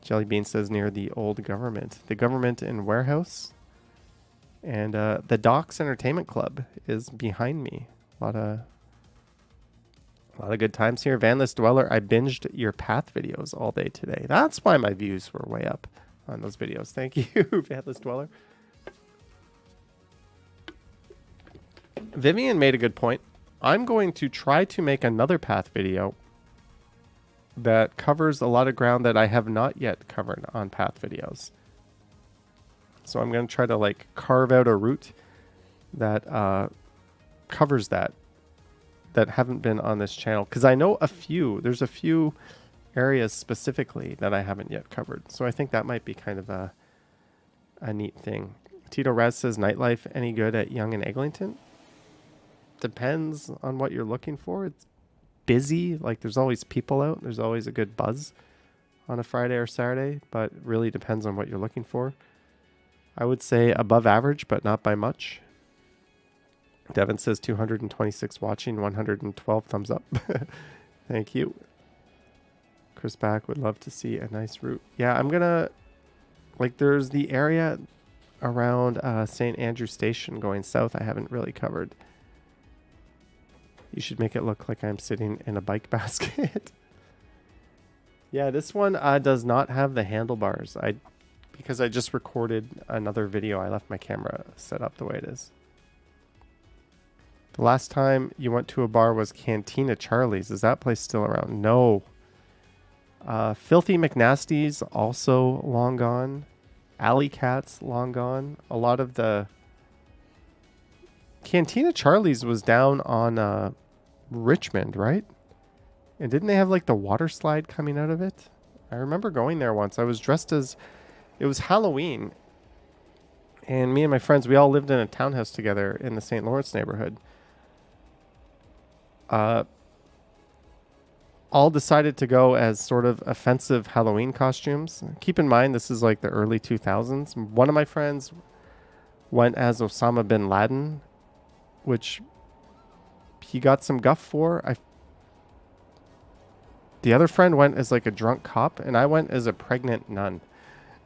Jelly Bean says near the old government. The government in warehouse. And the Docks Entertainment Club is behind me. A lot of good times here. Vanless Dweller, I binged your path videos all day today. That's why my views were way up on those videos. Thank you, Vanless Dweller. Vivian made a good point. I'm going to try to make another path video that covers a lot of ground that I have not yet covered on path videos. So I'm going to try to like carve out a route that covers that haven't been on this channel. Because I know there's a few areas specifically that I haven't yet covered. So I think that might be kind of a neat thing. Tito Raz says, nightlife any good at Yonge and Eglinton? Depends on what you're looking for. It's busy. Like there's always people out. There's always a good buzz on a Friday or Saturday, but it really depends on what you're looking for. I would say above average, but not by much. Devin says 226 watching, 112 thumbs up. Thank you. Chris Back would love to see a nice route. Yeah, I'm gonna, like, there's the area. around St. Andrew Station going south I haven't really covered. You should make it look like I'm sitting in a bike basket. Yeah, this one does not have the handlebars. Because I just recorded another video, I left my camera set up the way it is. The last time you went to a bar was Cantina Charlie's. Is that place still around? No. Filthy McNasty's also long gone. Alley Cats long gone. A lot of the Cantina Charlie's was down on Richmond, right? And didn't they have like the water slide coming out of it? I remember going there once. I was dressed as, it was Halloween. And me and my friends, we all lived in a townhouse together in the St. Lawrence neighborhood. All decided to go as sort of offensive Halloween costumes. Keep in mind, this is like the early 2000s. One of my friends went as Osama bin Laden, which he got some guff for. The other friend went as like a drunk cop, and I went as a pregnant nun.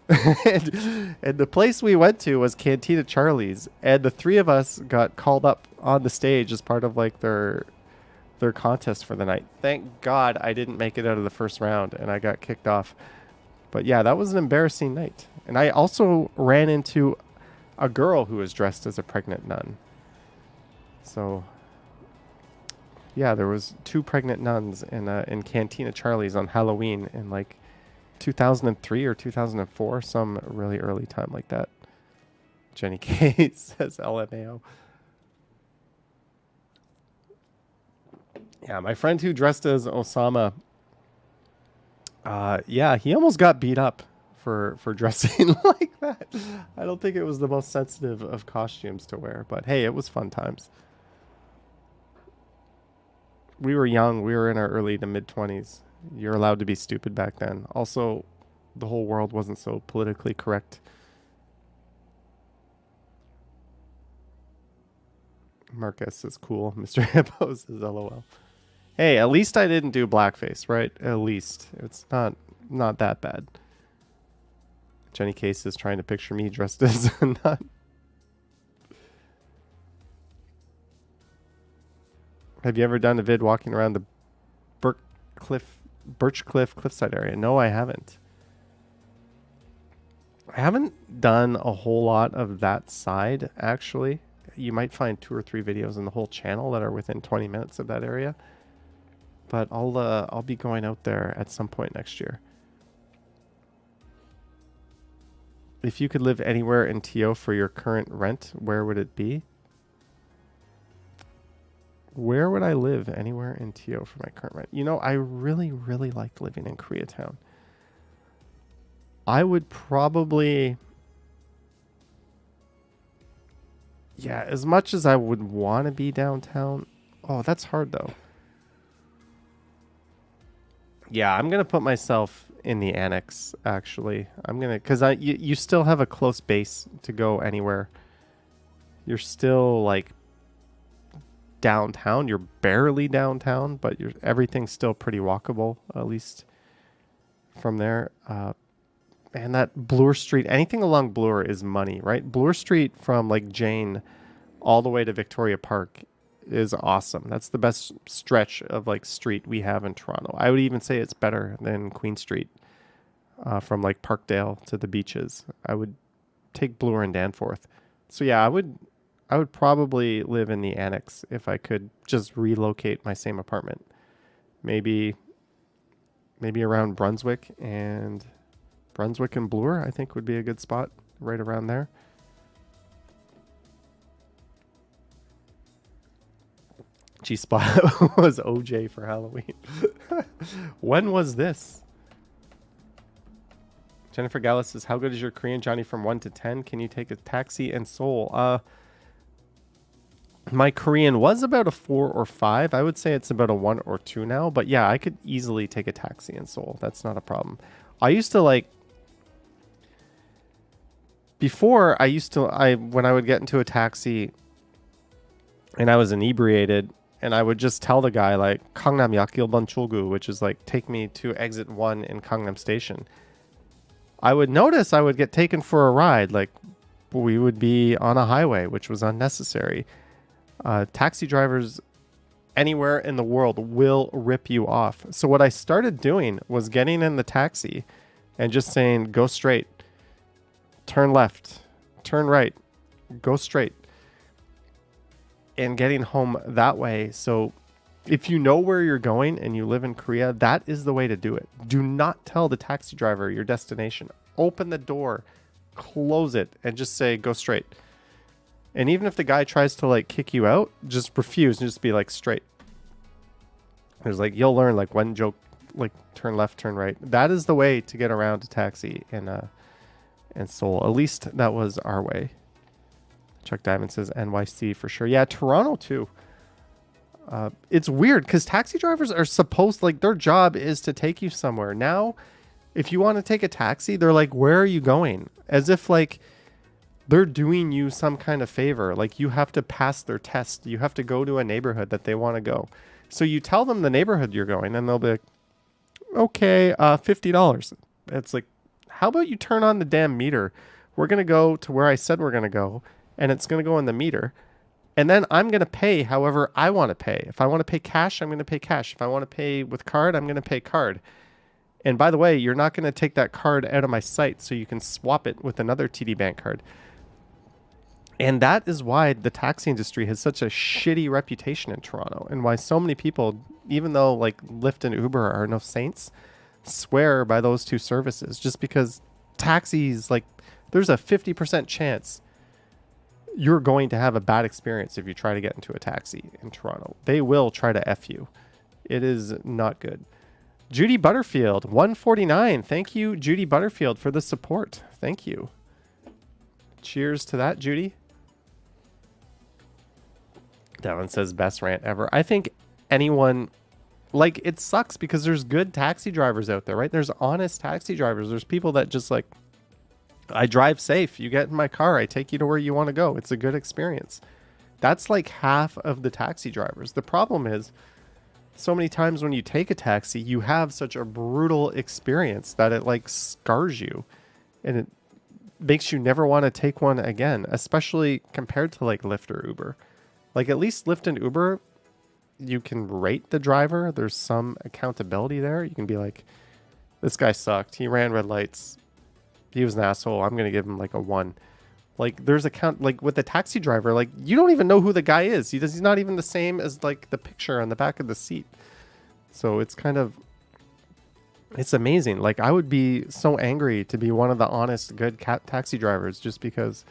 and the place we went to was Cantina Charlie's, and the three of us got called up on the stage as part of like their contest for the night. Thank God I didn't make it out of the first round, and I got kicked off. But yeah, that was an embarrassing night. And I also ran into a girl who was dressed as a pregnant nun. So yeah, there was 2 pregnant nuns in Cantina Charlie's on Halloween in like 2003 or 2004, some really early time like that. Jenny K says LMAO. Yeah, my friend who dressed as Osama, yeah, he almost got beat up for dressing like that. I don't think it was the most sensitive of costumes to wear, but hey, it was fun times. We were young. We were in our early to mid-20s. You're allowed to be stupid back then. Also, the whole world wasn't so politically correct. Marcus is cool. Mr. Hippo says LOL. Hey, at least I didn't do blackface, right? At least. It's not that bad. Jenny Case is trying to picture me dressed as a nun. Have you ever done a vid walking around the Birchcliff cliffside area? No, I haven't. I haven't done a whole lot of that side, actually. You might find 2 or 3 videos in the whole channel that are within 20 minutes of that area. But I'll be going out there at some point next year. If you could live anywhere in TO for your current rent, where would it be? Where would I live anywhere in TO for my current rent? You know, I really, really liked living in Koreatown. I would probably... Yeah, as much as I would want to be downtown... Oh, that's hard, though. Yeah, I'm going to put myself in the annex, actually. I'm going to... Because you still have a close base to go anywhere. You're still, like... downtown. You're barely downtown, but everything's still pretty walkable, at least from there. And that Bloor Street, anything along Bloor is money, right? Bloor Street from like Jane all the way to Victoria Park is awesome. That's the best stretch of like street we have in Toronto. I would even say it's better than Queen Street, from like Parkdale to the beaches. I would take Bloor and Danforth. So yeah, I would probably live in the annex if I could just relocate my same apartment. Maybe around Brunswick and Bloor, I think would be a good spot right around there. G-Spot was OJ for Halloween. When was this? Jennifer Gallus says, how good is your Korean, Johnny, from 1 to 10? Can you take a taxi in Seoul? My Korean was about a 4 or 5. I would say it's about a 1 or 2 now. But yeah, I could easily take a taxi in Seoul. That's not a problem. I used to like... Before, when I would get into a taxi and I was inebriated, and I would just tell the guy, like, Gangnam Yakilban Chulgu, which is like, take me to exit 1 in Gangnam Station. I would notice I would get taken for a ride, like, we would be on a highway, which was unnecessary. Taxi drivers anywhere in the world will rip you off. So what I started doing was getting in the taxi and just saying, go straight, turn left, turn right, go straight, and getting home that way. So if you know where you're going and you live in Korea, that is the way to do it. Do not tell the taxi driver your destination. Open the door, close it, and just say, go straight. And even if the guy tries to like kick you out, just refuse and just be like straight. There's like, you'll learn like one joke, like turn left, turn right. That is the way to get around a taxi in Seoul. At least that was our way. Chuck Diamond says NYC for sure. Yeah, Toronto too. It's weird because taxi drivers are supposed, like, their job is to take you somewhere. Now, if you want to take a taxi, they're like, where are you going? As if like they're doing you some kind of favor. Like you have to pass their test. You have to go to a neighborhood that they want to go. So you tell them the neighborhood you're going and they'll be like, okay, $50. It's like, how about you turn on the damn meter? We're going to go to where I said we're going to go, and it's going to go in the meter. And then I'm going to pay however I want to pay. If I want to pay cash, I'm going to pay cash. If I want to pay with card, I'm going to pay card. And by the way, you're not going to take that card out of my site so you can swap it with another TD Bank card. And that is why the taxi industry has such a shitty reputation in Toronto, and why so many people, even though like Lyft and Uber are no saints, swear by those two services, just because taxis, like, there's a 50% chance you're going to have a bad experience if you try to get into a taxi in Toronto. They will try to F you. It is not good. Judy Butterfield, 149. Thank you, Judy Butterfield, for the support. Thank you. Cheers to that, Judy. That one says best rant ever. I think anyone, like, it sucks because there's good taxi drivers out there, right? There's honest taxi drivers. There's people that just like, I drive safe. You get in my car. I take you to where you want to go. It's a good experience. That's like half of the taxi drivers. The problem is so many times when you take a taxi, you have such a brutal experience that it like scars you and it makes you never want to take one again, especially compared to like Lyft or Uber. Like at least Lyft and Uber, you can rate the driver. There's some accountability there. You can be like, this guy sucked. He ran red lights. He was an asshole. I'm going to give him like a 1. Like there's like with the taxi driver, like you don't even know who the guy is. He's not even the same as like the picture on the back of the seat. So it's kind of, it's amazing. Like I would be so angry to be one of the honest, good taxi drivers just because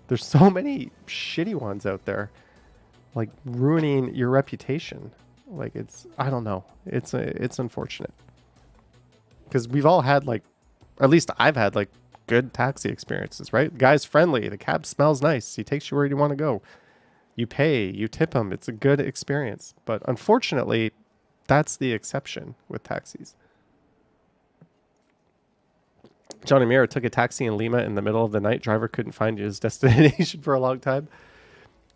there's so many shitty ones out there, like ruining your reputation. Like it's, I don't know. It's unfortunate because we've all had like, at least I've had like good taxi experiences, right? The guy's friendly. The cab smells nice. He takes you where you want to go. You pay, you tip him. It's a good experience. But unfortunately, that's the exception with taxis. Johnny Mira took a taxi in Lima in the middle of the night. Driver couldn't find his destination for a long time.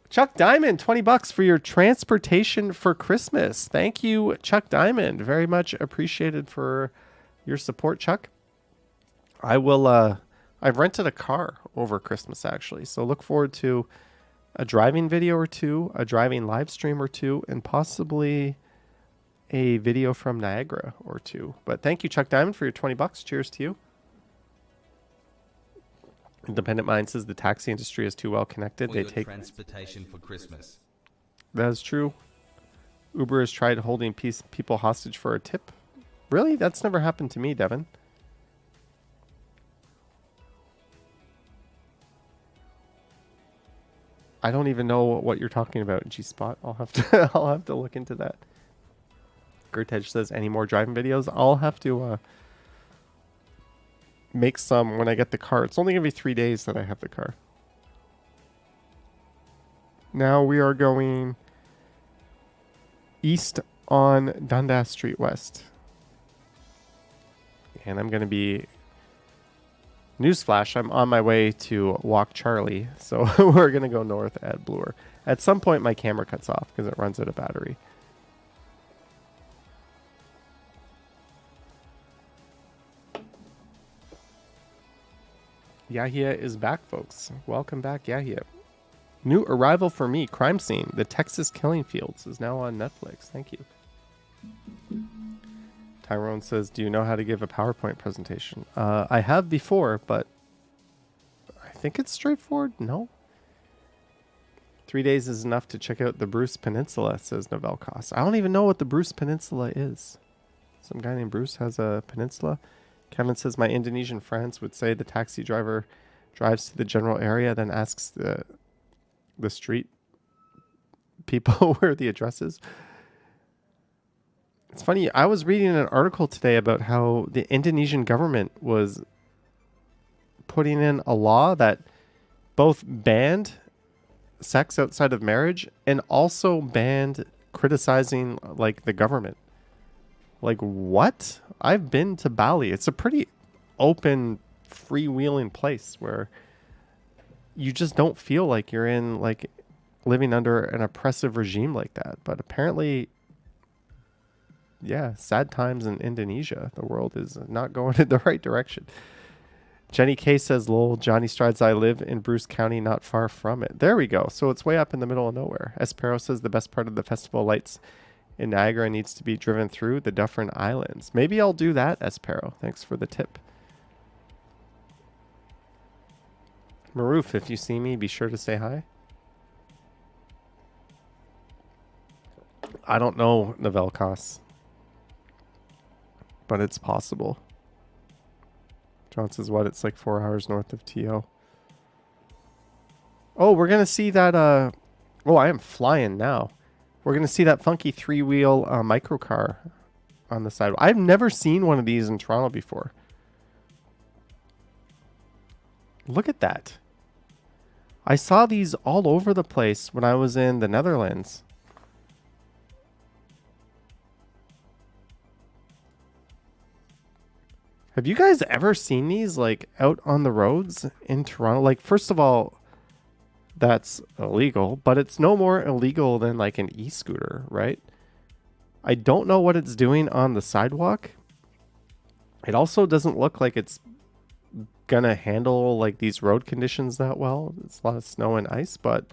Chuck Diamond, $20 for your transportation for Christmas. Thank you, Chuck Diamond. Very much appreciated for your support, Chuck. I will, I've rented a car over Christmas actually. So look forward to a driving video or two, a driving live stream or two, and possibly a video from Niagara or two. But thank you, Chuck Diamond, for your $20. Cheers to you. Independent Mind says the taxi industry is too well connected. They take transportation for Christmas. That is true. Uber has tried holding people hostage for a tip. Really? That's never happened to me, Devin. I don't even know what you're talking about, G-Spot. I'll have to look into that. Gertej says, any more driving videos? I'll have to make some when I get the car. It's only going to be 3 days that I have the car. Now we are going east on Dundas Street West. And I'm going to be... Newsflash, I'm on my way to walk Charlie, so we're going to go north at Bloor. At some point, my camera cuts off because it runs out of battery. Yahya is back, folks. Welcome back, Yahya. New arrival for me, Crime Scene. The Texas Killing Fields is now on Netflix. Thank you. Tyrone says, do you know how to give a PowerPoint presentation? I have before, but I think it's straightforward. No. 3 days is enough to check out the Bruce Peninsula, says Novell Cost. I don't even know what the Bruce Peninsula is. Some guy named Bruce has a peninsula. Kevin says, my Indonesian friends would say the taxi driver drives to the general area, then asks the street people where the address is. It's funny. I was reading an article today about how the Indonesian government was putting in a law that both banned sex outside of marriage and also banned criticizing like the government. Like, what? I've been to Bali. It's a pretty open, freewheeling place where you just don't feel like you're in like living under an oppressive regime like that. But apparently, yeah, sad times in Indonesia. The world is not going in the right direction. Jenny K says, lol, Johnny Strides, I live in Bruce County, not far from it. There we go. So it's way up in the middle of nowhere. Espero says the best part of the festival lights in Niagara needs to be driven through the Dufferin Islands. Maybe I'll do that, Espero. Thanks for the tip. Maroof, if you see me, be sure to say hi. I don't know Novell Costs, but it's possible. John says, what? It's like 4 hours north of TO. Oh, we're going to see that. Oh, I am flying now. We're going to see that funky 3-wheel microcar on the side. I've never seen one of these in Toronto before. Look at that. I saw these all over the place when I was in the Netherlands. Have you guys ever seen these like out on the roads in Toronto? Like, first of all, that's illegal, but it's no more illegal than like an e-scooter, right? I don't know what it's doing on the sidewalk. It also doesn't look like it's gonna handle like these road conditions that well. It's a lot of snow and ice, but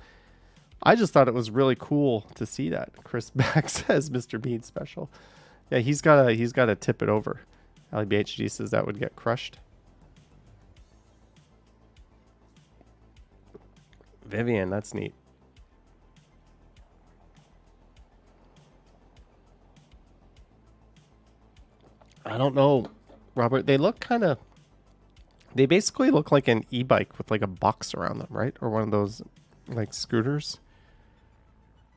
I just thought it was really cool to see that. Chris Back says Mr. Bean special. Yeah, he's gotta tip it over. Ali BHD says that would get crushed. Vivian, that's neat. I don't know, Robert. They look kind of... They basically look like an e-bike with like a box around them, right? Or one of those like scooters.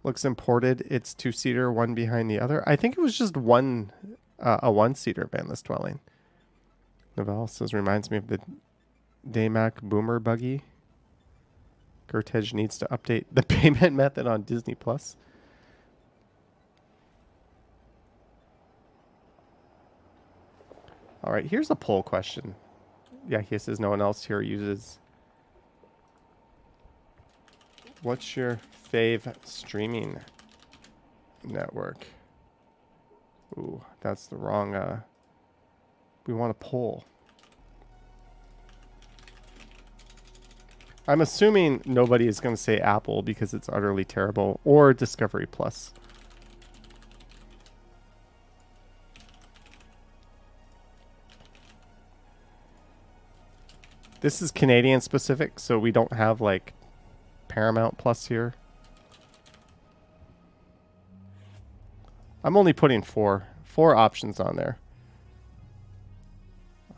Looks imported. It's 2-seater, one behind the other. I think it was just a 1-seater vanless dwelling. Novell says, reminds me of the Daymac Boomer buggy. Gertej needs to update the payment method on Disney Plus. All right, here's a poll question. Yeah, he says no one else here uses. What's your fave streaming network? Ooh, that's the wrong. We want a poll. I'm assuming nobody is going to say Apple because it's utterly terrible, or Discovery Plus. This is Canadian specific, so we don't have like Paramount Plus here. I'm only putting four options on there.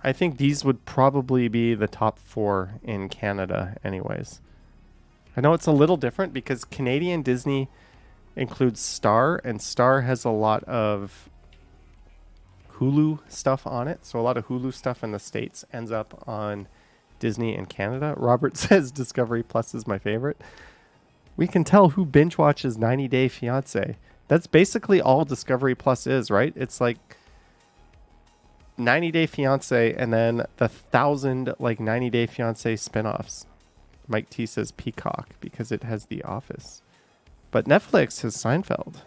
I think these would probably be the top 4 in Canada anyways. I know it's a little different because Canadian Disney includes Star, and Star has a lot of Hulu stuff on it. So a lot of Hulu stuff in the States ends up on Disney in Canada. Robert says Discovery Plus is my favorite. We can tell who binge watches 90 Day Fiancé. That's basically all Discovery Plus is, right? It's like 90 Day Fiancé and then the 1,000 like 90 Day Fiancé spinoffs. Mike T says Peacock because it has The Office. But Netflix has Seinfeld.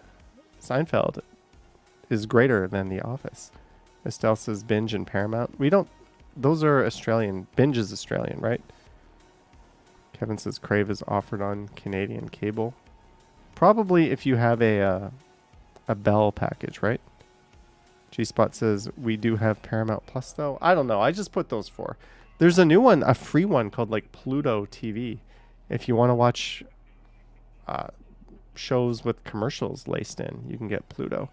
Seinfeld is greater than The Office. Estelle says Binge and Paramount. We don't those are Australian. Binge is Australian, right? Kevin says Crave is offered on Canadian cable. Probably if you have a Bell package, right? G-Spot says we do have Paramount Plus though. I don't know. I just put those four. There's a new one, a free one called like Pluto TV. If you want to watch shows with commercials laced in, you can get Pluto.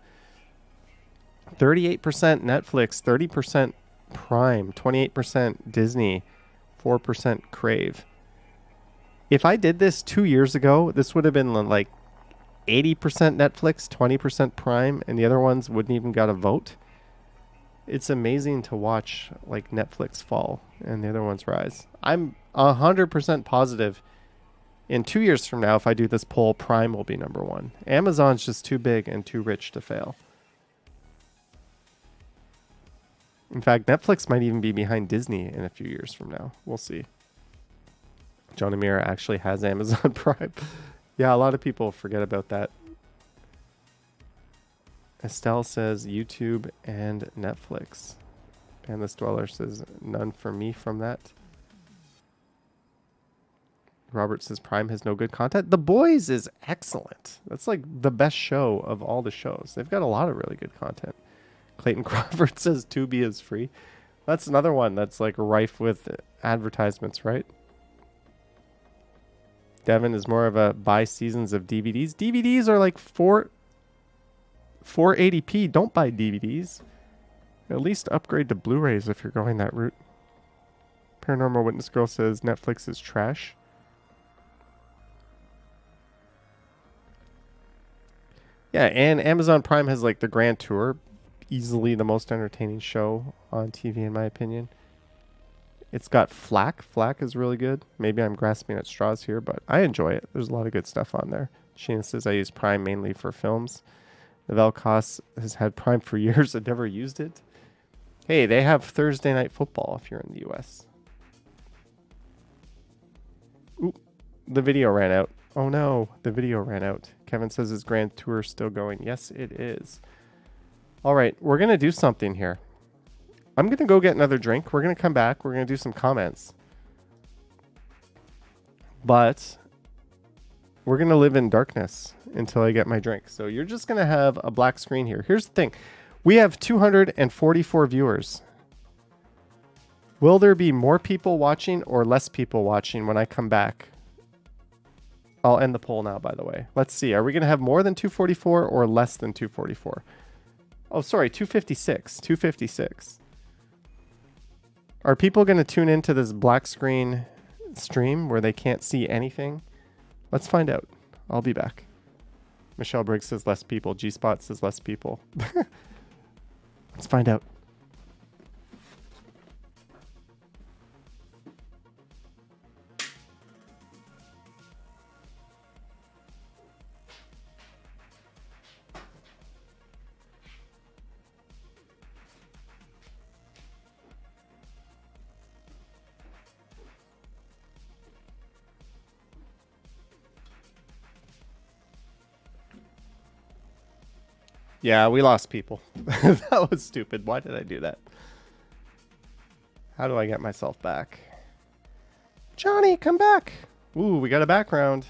38% Netflix, 30% Prime, 28% Disney, 4% Crave. If I did this 2 years ago, this would have been like 80% Netflix, 20% Prime, and the other ones wouldn't even got a vote. It's amazing to watch like Netflix fall and the other ones rise. I'm 100% positive in 2 years from now, if I do this poll, Prime will be number one. Amazon's just too big and too rich to fail. In fact, Netflix might even be behind Disney in a few years from now. We'll see. John Amira actually has Amazon Prime. Yeah, a lot of people forget about that. Estelle says YouTube and Netflix. Panless Dweller says none for me from that. Robert says Prime has no good content. The Boys is excellent. That's like the best show of all the shows. They've got a lot of really good content. Clayton Crawford says Tubi is free. That's another one that's like rife with advertisements, right? Devin is more of a buy seasons of DVDs. DVDs are like 480p. Don't buy DVDs. At least upgrade to Blu-rays if you're going that route. Paranormal Witness Girl says Netflix is trash. Yeah, and Amazon Prime has like the Grand Tour. Easily the most entertaining show on TV in my opinion. It's got Flack. Flack is really good. Maybe I'm grasping at straws here, but I enjoy it. There's a lot of good stuff on there. Sheena says I use Prime mainly for films. Novell Koss has had Prime for years. I've never used it. Hey, they have Thursday Night Football if you're in the U.S. Ooh, the video ran out. Oh no, the video ran out. Kevin says his Grand Tour is still going. Yes, it is. All right, we're going to do something here. I'm going to go get another drink. We're going to come back. We're going to do some comments. But we're going to live in darkness until I get my drink. So you're just going to have a black screen here. Here's the thing. We have 244 viewers. Will there be more people watching or less people watching when I come back? I'll end the poll now, by the way. Let's see. Are we going to have more than 244 or less than 244? Oh, sorry, 256. 256. Are people going to tune into this black screen stream where they can't see anything? Let's find out. I'll be back. Michelle Briggs says less people. G-Spot says less people. Let's find out. Yeah, we lost people. That was stupid. Why did I do that? How do I get myself back? Johnny, come back. Ooh, we got a background.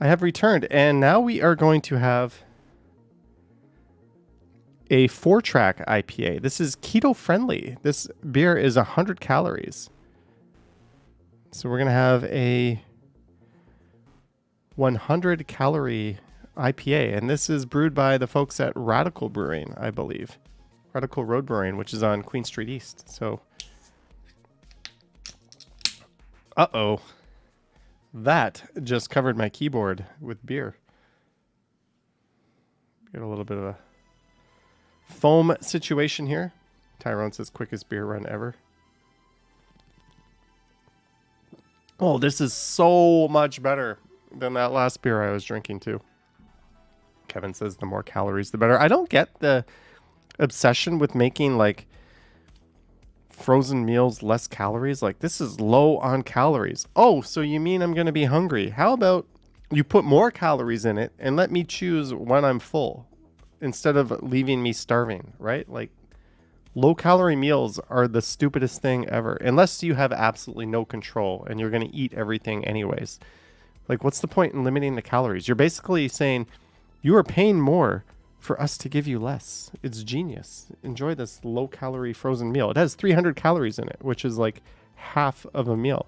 I have returned, and now we are going to have a 4-track IPA. This is keto friendly. This beer is 100 calories. So we're going to have a 100 calorie IPA, and this is brewed by the folks at Radical Brewing, I believe. Radical Road Brewing, which is on Queen Street East. So, uh-oh. That just covered my keyboard with beer. Got a little bit of a foam situation here. Tyrone says quickest beer run ever. Oh, this is so much better than that last beer I was drinking too. Kevin says the more calories, the better. I don't get the obsession with making like frozen meals less calories. Like this is low on calories. Oh, so you mean I'm going to be hungry? How about you put more calories in it and let me choose when I'm full? instead of leaving me starving, right? Like, low-calorie meals are the stupidest thing ever, unless you have absolutely no control and you're going to eat everything anyways. Like, what's the point in limiting the calories? You're basically saying you are paying more for us to give you less. It's genius. Enjoy this low-calorie frozen meal. It has 300 calories in it, which is like half of a meal.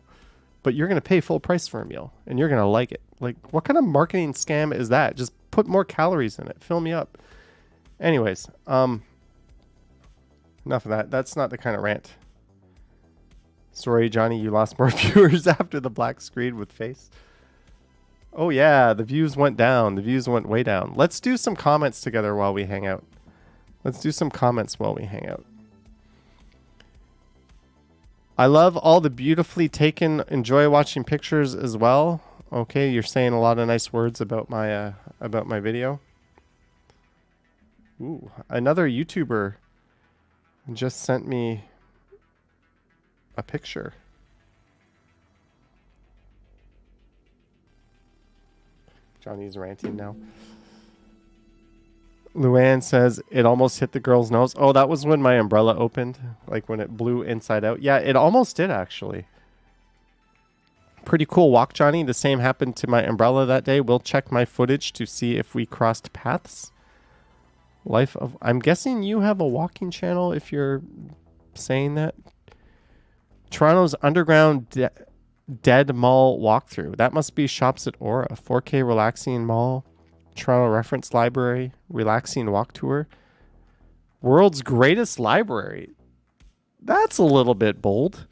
But you're going to pay full price for a meal, and you're going to like it. Like, what kind of marketing scam is that? Just put more calories in it. Fill me up. Anyways, enough of that. That's not the kind of rant. Sorry, Johnny, you lost more viewers after the black screen with face. Oh, yeah, the views went down. The views went way down. Let's do some comments together while we hang out. Let's do some comments while we hang out. I love all the beautifully taken, enjoy watching pictures as well. Okay, you're saying a lot of nice words about my video. Ooh, another YouTuber just sent me a picture. Johnny's ranting now. Luann says, it almost hit the girl's nose. Oh, that was when my umbrella opened, like when it blew inside out. Yeah, it almost did, actually. Pretty cool walk, Johnny. The same happened to my umbrella that day. We'll check my footage to see if we crossed paths. I'm guessing you have a walking channel if you're saying that. Toronto's underground dead mall walkthrough. That must be shops at Aura. 4K relaxing mall. Toronto Reference Library. Relaxing walk tour. World's greatest library. That's a little bit bold.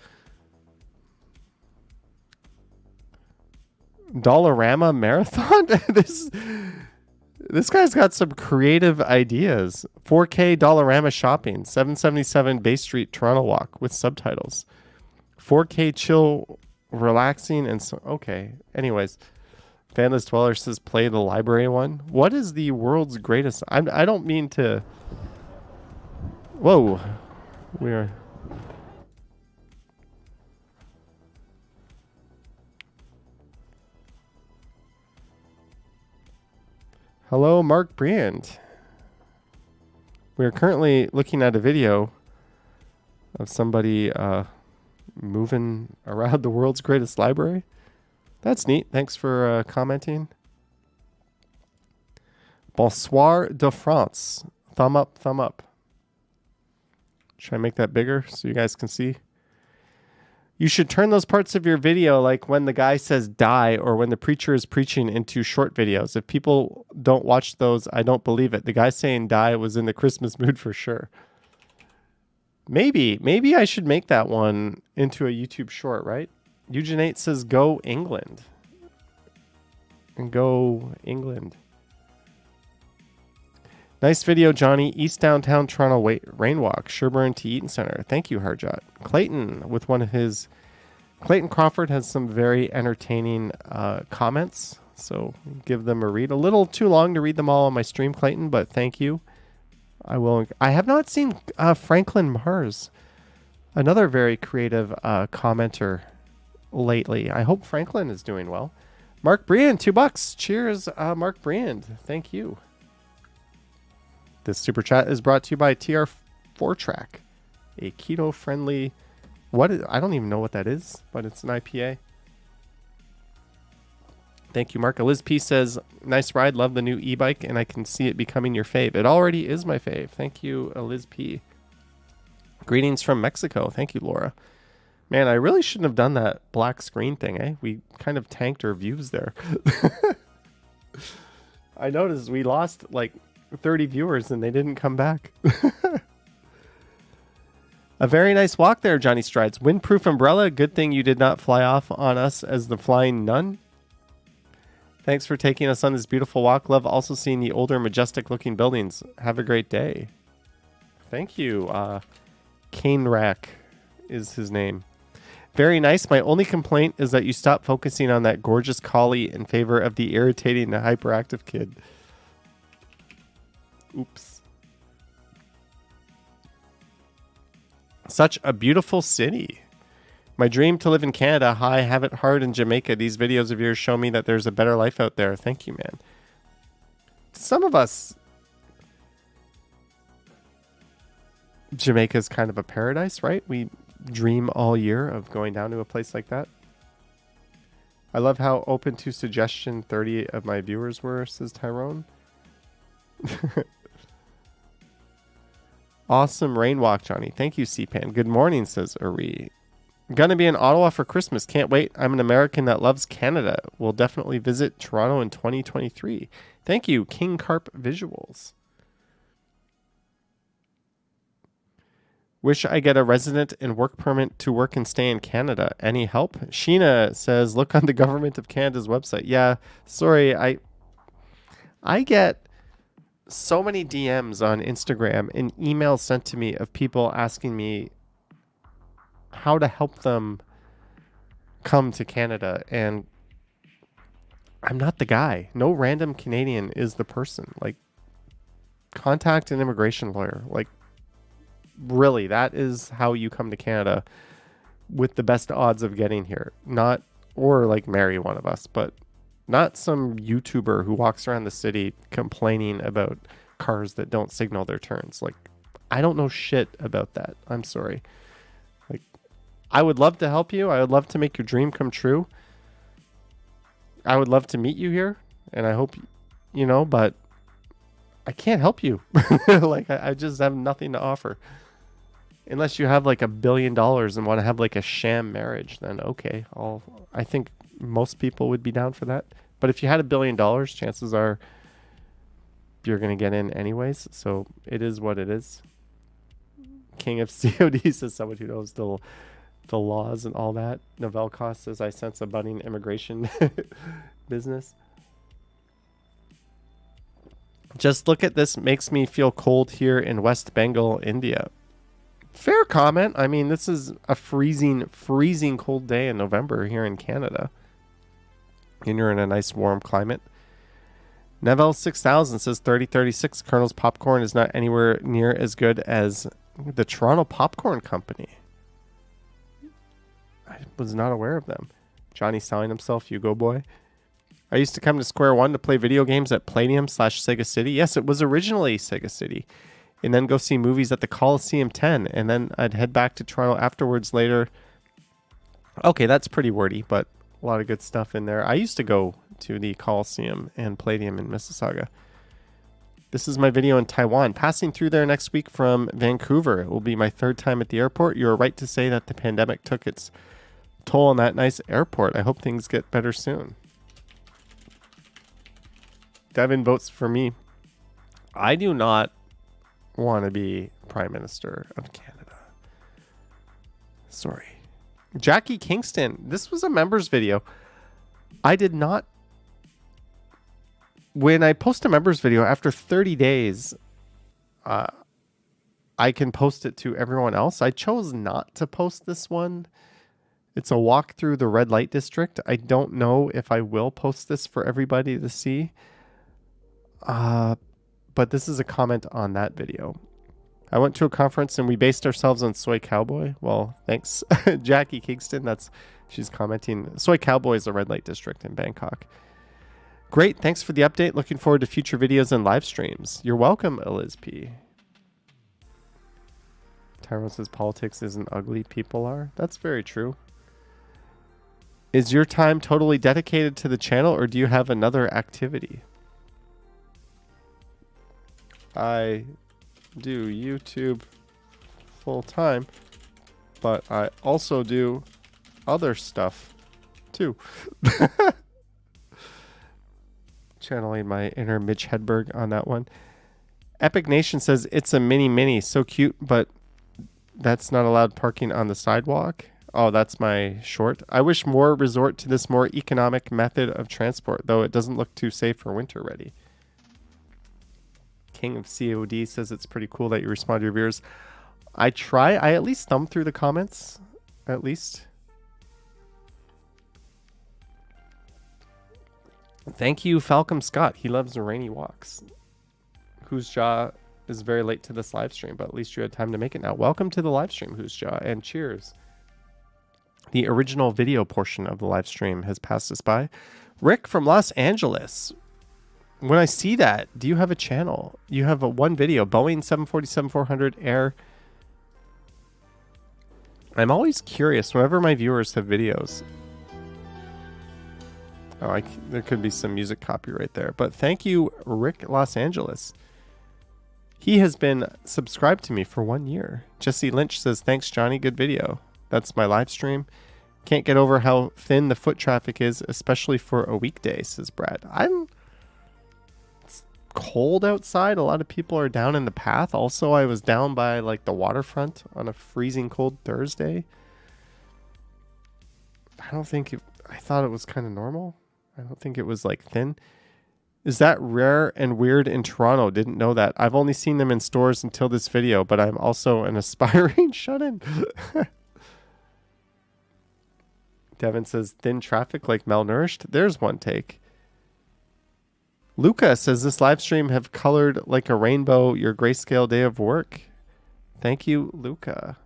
Dollarama marathon. This guy's got some creative ideas. 4K Dollarama shopping. 777 Bay Street Toronto walk with subtitles. 4K chill relaxing and so okay. Anyways, Vanda's Dweller says play the library one. What is the world's greatest? I don't mean to. Whoa, we are. Hello, Mark Brand. We are currently looking at a video of somebody moving around the world's greatest library. That's neat. Thanks for commenting. Bonsoir de France. Thumb up, thumb up. Should I make that bigger so you guys can see? You should turn those parts of your video, like when the guy says die or when the preacher is preaching, into short videos. If people don't watch those, I don't believe it. The guy saying die was in the Christmas mood for sure. Maybe I should make that one into a YouTube short, right? Eugenate says go England. And go England. Nice video, Johnny. East Downtown Toronto rain walk. Sherburne to Eaton Center. Thank you, Harjot. Clayton with one of his... Clayton Crawford has some very entertaining comments. So give them a read. A little too long to read them all on my stream, Clayton, but thank you. I will. I have not seen Franklin Mars, another very creative commenter lately. I hope Franklin is doing well. Mark Briand, $2. Cheers, Mark Briand. Thank you. This super chat is brought to you by TR4 Track, a keto-friendly. I don't even know what that is, but it's an IPA. Thank you, Mark. Liz P says, nice ride. Love the new e-bike, and I can see it becoming your fave. It already is my fave. Thank you, Liz P. Greetings from Mexico. Thank you, Laura. Man, I really shouldn't have done that black screen thing, eh? We kind of tanked our views there. I noticed we lost like 30 viewers and they didn't come back. A very nice walk there, Johnny Strides. Windproof umbrella. Good thing you did not fly off on us as the flying nun. Thanks for taking us on this beautiful walk. Love also seeing the older, majestic-looking buildings. Have a great day. Thank you. Cane Rack is his name. Very nice. My only complaint is that you stop focusing on that gorgeous collie in favor of the irritating and hyperactive kid. Oops. Such a beautiful city. My dream to live in Canada. Hi, have it hard in Jamaica. These videos of yours show me that there's a better life out there. Thank you, man. Some of us, Jamaica's kind of a paradise, right? We dream all year of going down to a place like that. I love how open to suggestion 30 of my viewers were, says Tyrone. Awesome rain walk, Johnny. Thank you, CPAN. Good morning, says Ari. Gonna be in Ottawa for Christmas. Can't wait. I'm an American that loves Canada. Will definitely visit Toronto in 2023. Thank you, King Carp Visuals. Wish I get a resident and work permit to work and stay in Canada. Any help? Sheena says, look on the government of Canada's website. Yeah, sorry. I get so many DMs on Instagram and emails sent to me of people asking me how to help them come to Canada. And I'm not the guy. No random Canadian is the person. Like, contact an immigration lawyer. Like, really, that is how you come to Canada with the best odds of getting here. Not, or like marry one of us, but not some YouTuber who walks around the city complaining about cars that don't signal their turns. Like, I don't know shit about that. I'm sorry. Like, I would love to help you. I would love to make your dream come true. I would love to meet you here, and I hope, you know, but I can't help you. Like, I just have nothing to offer. Unless you have like $1 billion and want to have like a sham marriage, then okay. I think most people would be down for that. But if you had $1 billion, chances are you're going to get in anyways. So it is what it is. King of COD says someone who knows the laws and all that. Novell Cost says, I sense a budding immigration business. Just look at this. Makes me feel cold here in West Bengal, India. Fair comment. I mean, this is a freezing cold day in November here in Canada. And you're in a nice warm climate. Neville 6000 says 3036 Colonel's popcorn is not anywhere near as good as the Toronto Popcorn Company. I was not aware of them. Johnny selling himself, you go boy. I used to come to Square One to play video games at Palladium/Sega City. Yes, it was originally Sega City. And then go see movies at the Coliseum 10. And then I'd head back to Toronto afterwards later. Okay, that's pretty wordy, but a lot of good stuff in there. I used to go to the Coliseum and Palladium in Mississauga. This is my video in Taiwan. Passing through there next week from Vancouver. It will be my 3rd time at the airport. You're right to say that the pandemic took its toll on that nice airport. I hope things get better soon. Devin votes for me. I do not want to be Prime Minister of Canada. Sorry. Jackie Kingston. This was a members video. I did not. When I post a members video after 30 days, I can post it to everyone else. I chose not to post this one. It's a walk through the red light district. I don't know if I will post this for everybody to see. But this is a comment on that video. I went to a conference and we based ourselves on Soy Cowboy. Well, thanks, Jackie Kingston. She's commenting. Soy Cowboy is a red light district in Bangkok. Great. Thanks for the update. Looking forward to future videos and live streams. You're welcome, Eliz P. Tyrone says politics isn't ugly. People are. That's very true. Is your time totally dedicated to the channel or do you have another activity? I do YouTube full time, but I also do other stuff too. Channeling my inner Mitch Hedberg on that one. Epic Nation says it's a mini, so cute, but that's not allowed parking on the sidewalk. Oh, that's my short. I wish more resort to this more economic method of transport, though it doesn't look too safe or winter ready. King of COD says it's pretty cool that you respond to your viewers. I try. I at least thumb through the comments. At least. Thank you, Falcom Scott. He loves rainy walks. Whose Jaw is very late to this live stream, but at least you had time to make it now. Welcome to the live stream, Whose Jaw, and cheers. The original video portion of the live stream has passed us by. Rick from Los Angeles. When I see that, do you have a channel? You have one video, Boeing 747-400 Air I'm always curious whenever my viewers have videos. Oh, there could be some music copyright there. But thank you, Rick Los Angeles. He has been subscribed to me for 1 year. Jesse Lynch says, thanks, Johnny. Good video. That's my live stream. Can't get over how thin the foot traffic is, especially for a weekday, says Brad. It's cold outside. A lot of people are down in the path. Also, I was down by like the waterfront on a freezing cold Thursday. I thought it was kind of normal. I don't think it was like thin. Is that rare and weird in Toronto? Didn't know that. I've only seen them in stores until this video, but I'm also an aspiring shut-in. Devin says, thin traffic like malnourished. There's one take. Luca says, this live stream have colored like a rainbow your grayscale day of work. Thank you, Luca.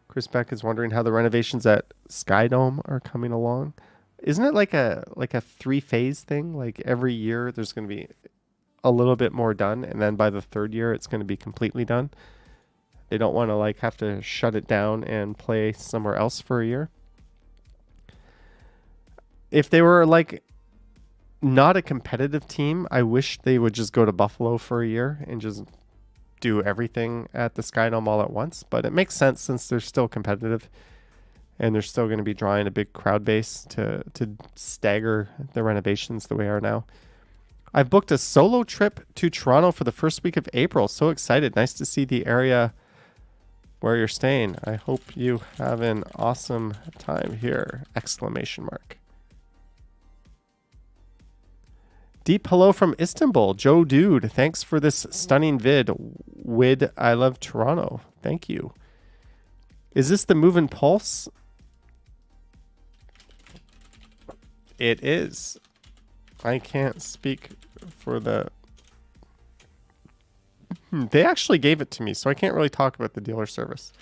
Chris Beck is wondering how the renovations at Skydome are coming along. Isn't it like a 3-phase thing? Like every year there's going to be a little bit more done, and then by the third year it's going to be completely done. They don't want to like have to shut it down and play somewhere else for a year. If they were like not a competitive team, I wish they would just go to Buffalo for a year and just do everything at the Skydome all at once. But it makes sense since they're still competitive. And they're still going to be drawing a big crowd base to stagger the renovations the way they are now. I've booked a solo trip to Toronto for the first week of April. So excited. Nice to see the area where you're staying. I hope you have an awesome time here! Exclamation mark. Deep hello from Istanbul. Joe Dude, thanks for this stunning vid. I love Toronto. Thank you. Is this the Movin' Pulse? It is. I can't speak for the... They actually gave it to me, so I can't really talk about the dealer service.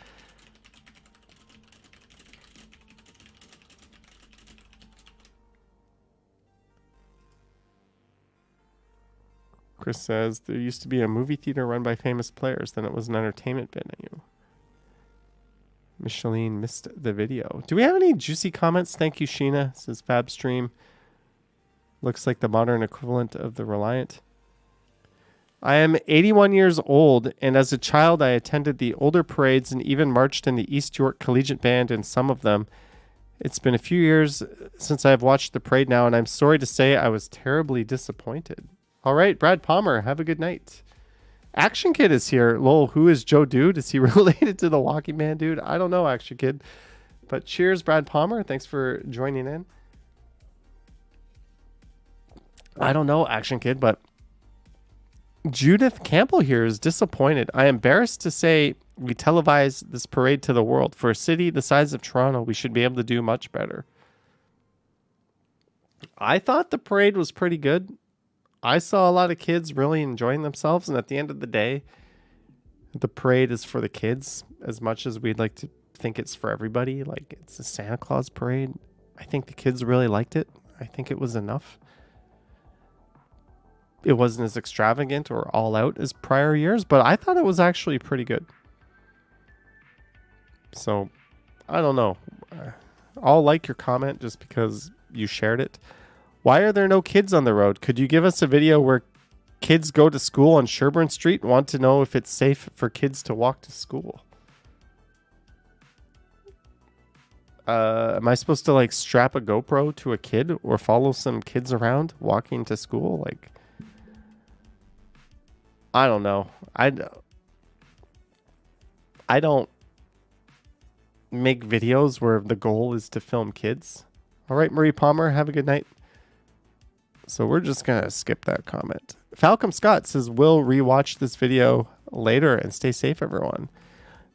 Chris says, there used to be a movie theater run by famous players, then it was an entertainment venue. Micheline missed the video. Do we have any juicy comments? Thank you, Sheena. Says Fab Stream. Looks like the modern equivalent of the Reliant. I am 81 years old, and as a child I attended the older parades and even marched in the East York Collegiate Band in some of them. It's been a few years since I have watched the parade now, and I'm sorry to say I was terribly disappointed. All right, Brad Palmer, have a good night. Action Kid is here. Lol, who is Joe Dude? Is he related to the Walking Man dude? I don't know, Action Kid. But cheers, Brad Palmer. Thanks for joining in. I don't know, Action Kid, but Judith Campbell here is disappointed. I am embarrassed to say we televise this parade to the world. For a city the size of Toronto, we should be able to do much better. I thought the parade was pretty good. I saw a lot of kids really enjoying themselves, and at the end of the day, the parade is for the kids as much as we'd like to think it's for everybody. Like, it's a Santa Claus parade. I think the kids really liked it. I think it was enough. It wasn't as extravagant or all out as prior years, but I thought it was actually pretty good. So, I don't know. I'll like your comment just because you shared it. Why are there no kids on the road? Could you give us a video where kids go to school on Sherbourne Street and want to know if it's safe for kids to walk to school? Am I supposed to like strap a GoPro to a kid or follow some kids around walking to school? Like, I don't know. I don't make videos where the goal is to film kids. All right, Marie Palmer, have a good night. So we're just going to skip that comment. Falcom Scott says, we'll rewatch this video later and stay safe, everyone.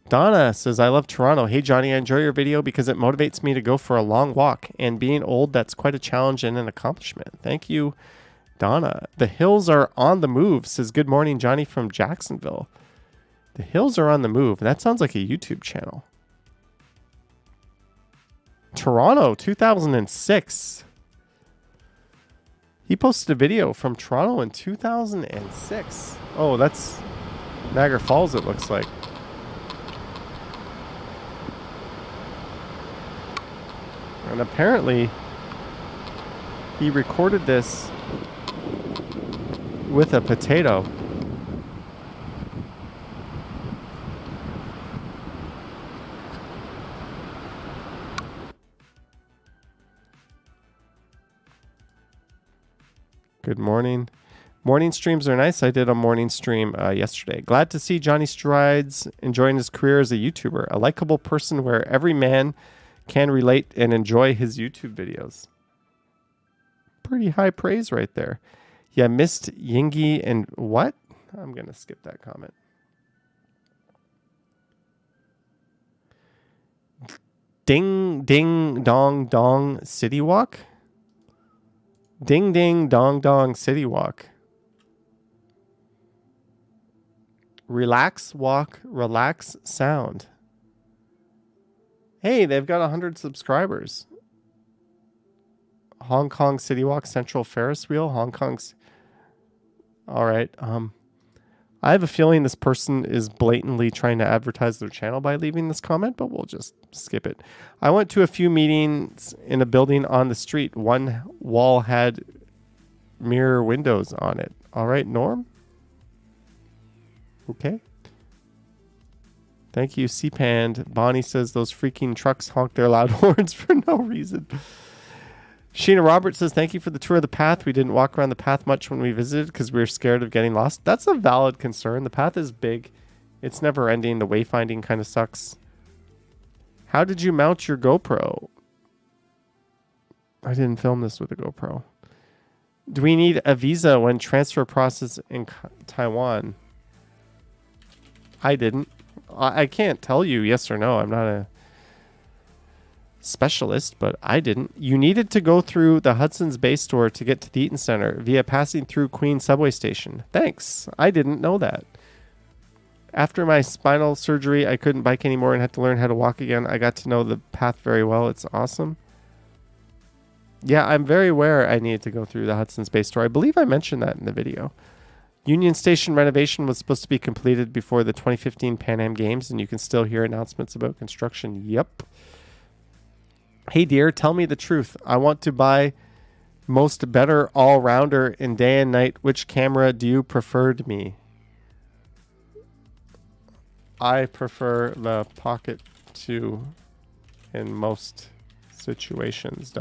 Donna says, I love Toronto. Hey, Johnny, I enjoy your video because it motivates me to go for a long walk. And being old, that's quite a challenge and an accomplishment. Thank you, Donna. The Hills are on the move, says, good morning, Johnny from Jacksonville. The Hills are on the move. That sounds like a YouTube channel. Toronto, 2006. He posted a video from Toronto in 2006. Oh, that's Niagara Falls, it looks like. And apparently he recorded this with a potato. Good morning. Morning streams are nice. I did a morning stream yesterday. Glad to see Johnny Strides enjoying his career as a YouTuber. A likable person where every man can relate and enjoy his YouTube videos. Pretty high praise right there. Yeah, missed Yingy and what? I'm going to skip that comment. Ding, ding, dong, dong, city walk? Ding, ding, dong, dong, city walk. Relax, walk, relax, sound. Hey, they've got 100 subscribers. Hong Kong City Walk, Central Ferris Wheel, Hong Kong's. All right. I have a feeling this person is blatantly trying to advertise their channel by leaving this comment, but we'll just skip it. I went to a few meetings in a building on the street. One wall had mirror windows on it. All right, Norm. Okay. Thank you, C-Pand. Bonnie says those freaking trucks honk their loud horns for no reason. Sheena Roberts says, thank you for the tour of the path. We didn't walk around the path much when we visited because we were scared of getting lost. That's a valid concern. The path is big. It's never ending. The wayfinding kind of sucks. How did you mount your GoPro? I didn't film this with a GoPro. Do we need a visa when transfer process in Taiwan? I didn't. I can't tell you yes or no. I'm not a specialist, but I didn't. You needed to go through the Hudson's Bay store to get to the Eaton Center via passing through Queen subway station. Thanks. I didn't know that. After my spinal surgery, I couldn't bike anymore and had to learn how to walk again. I got to know the path very well. It's awesome. Yeah, I'm very aware I needed to go through the Hudson's Bay store. I believe I mentioned that in the video. Union Station renovation was supposed to be completed before the 2015 Pan Am Games, and you can still hear announcements about construction. Yep. Hey, dear, tell me the truth. I want to buy most better all-rounder in day and night. Which camera do you prefer to me? I prefer the Pocket 2 in most situations. ...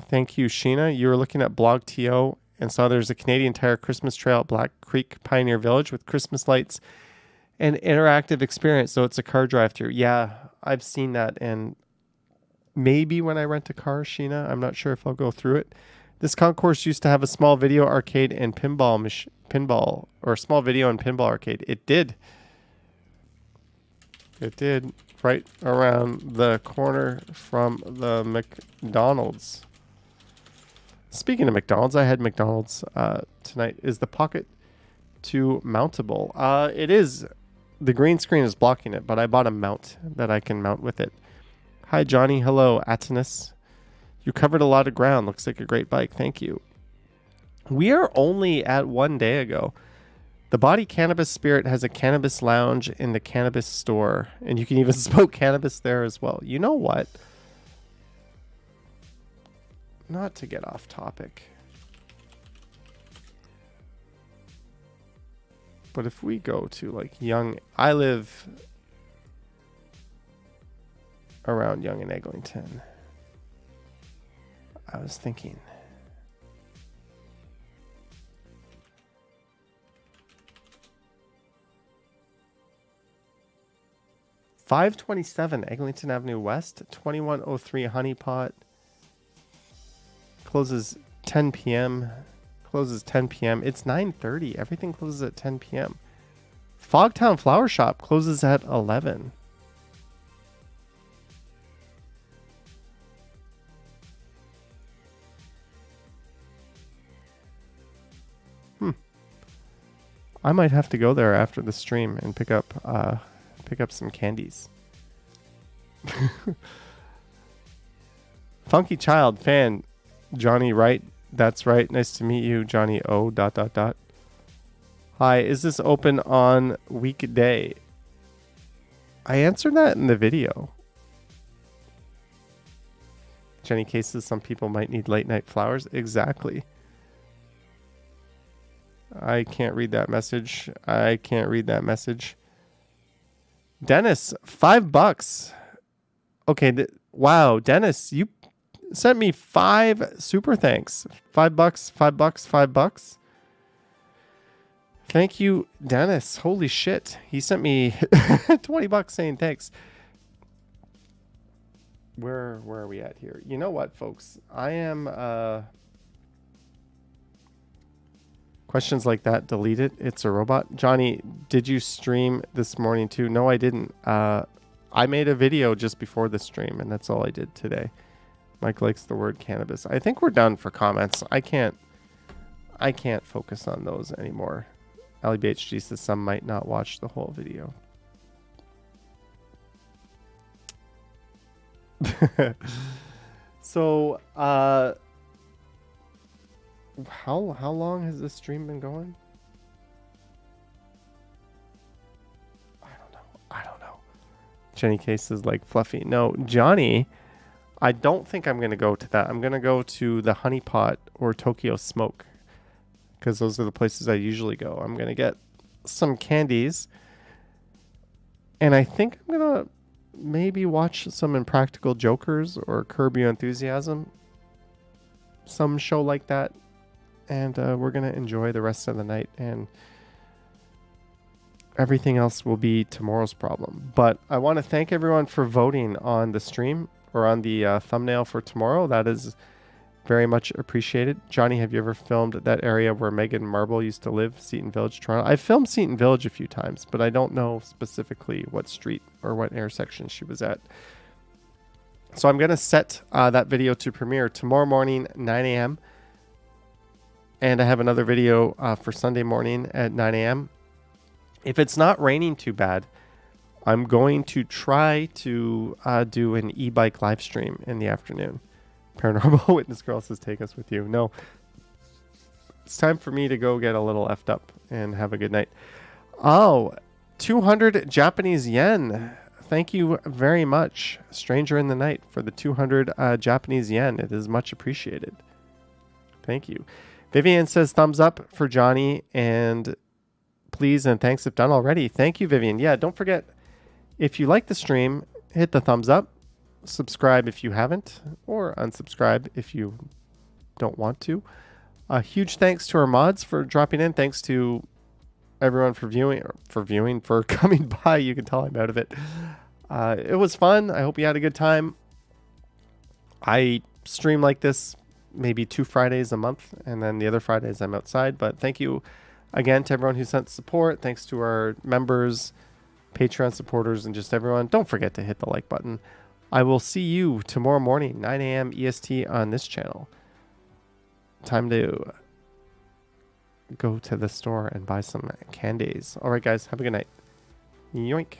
Thank you, Sheena. You were looking at Blog TO and saw there's a Canadian Tire Christmas trail at Black Creek Pioneer Village with Christmas lights and interactive experience. So it's a car drive-through. Yeah, I've seen that. And maybe when I rent a car, Sheena, I'm not sure if I'll go through it. This concourse used to have a small video arcade and pinball, or small video and pinball arcade. It did. It did. Right around the corner from the McDonald's. Speaking of McDonald's, I had McDonald's tonight. Is the Pocket 2 mountable? It is. The green screen is blocking it, but I bought a mount that I can mount with it. Hi, Johnny. Hello, Atinus. You covered a lot of ground. Looks like a great bike. Thank you. We are only at 1 day ago. The Body Cannabis Spirit has a cannabis lounge in the cannabis store, and you can even smoke cannabis there as well. You know what? Not to get off topic, but if we go to like I live around Yonge and Eglinton. I was thinking, $527 Eglinton Avenue West, 2103 Honeypot. Closes 10 p.m. Closes 10 p.m. It's 9:30. Everything closes at 10 p.m. Fogtown Flower Shop closes at 11. I might have to go there after the stream and pick up some candies. Funky Child fan Johnny Wright. That's right. Nice to meet you, Johnny O. ... Hi, is this open on weekday? I answered that in the video. Jenny cases, some people might need late night flowers. Exactly. I can't read that message. I can't read that message. Dennis, $5. Okay. Wow. Dennis, you sent me 5 super thanks. $5, $5, $5. Thank you, Dennis. Holy shit. He sent me $20 saying thanks. Where are we at here? You know what, folks? I am questions like that, delete it. It's a robot. Johnny, did you stream this morning too? No, I didn't. I made a video just before the stream, and that's all I did today. Mike likes the word cannabis. I think we're done for comments. I can't focus on those anymore. Ali BHG says some might not watch the whole video. So, how long has this stream been going? I don't know. Jenny Case is like fluffy. No, Johnny, I don't think I'm going to go to that. I'm going to go to the Honey Pot or Tokyo Smoke, because those are the places I usually go. I'm going to get some candies, and I think I'm going to maybe watch some Impractical Jokers or Curb Your Enthusiasm, some show like that, and we're going to enjoy the rest of the night, and everything else will be tomorrow's problem. But I want to thank everyone for voting on the stream or on the thumbnail for tomorrow. That is very much appreciated. Johnny, have you ever filmed that area where Meghan Markle used to live, Seton Village, Toronto? I've filmed Seton Village a few times, but I don't know specifically what street or what intersection she was at. So I'm going to set that video to premiere tomorrow morning, 9 a.m. And I have another video for Sunday morning at 9 a.m. If it's not raining too bad, I'm going to try to do an e-bike live stream in the afternoon. Paranormal Witness Girl says, take us with you. No, it's time for me to go get a little effed up and have a good night. Oh, 200 Japanese yen. Thank you very much, Stranger in the Night, for the 200 Japanese yen. It is much appreciated. Thank you. Vivian says, thumbs up for Johnny, and please and thanks if done already. Thank you, Vivian. Yeah, don't forget, if you like the stream, hit the thumbs up. Subscribe if you haven't, or unsubscribe if you don't want to. A huge thanks to our mods for dropping in. Thanks to everyone for for coming by. You can tell I'm out of it. It was fun. I hope you had a good time. I stream like this maybe 2 Fridays a month, and then the other Fridays I'm outside. But thank you again to everyone who sent support. Thanks to our members, Patreon supporters, and just everyone. Don't forget to hit the like button. I will see you tomorrow morning, 9 a.m. EST on this channel. Time to go to the store and buy some candies. All right, guys, have a good night. Yoink.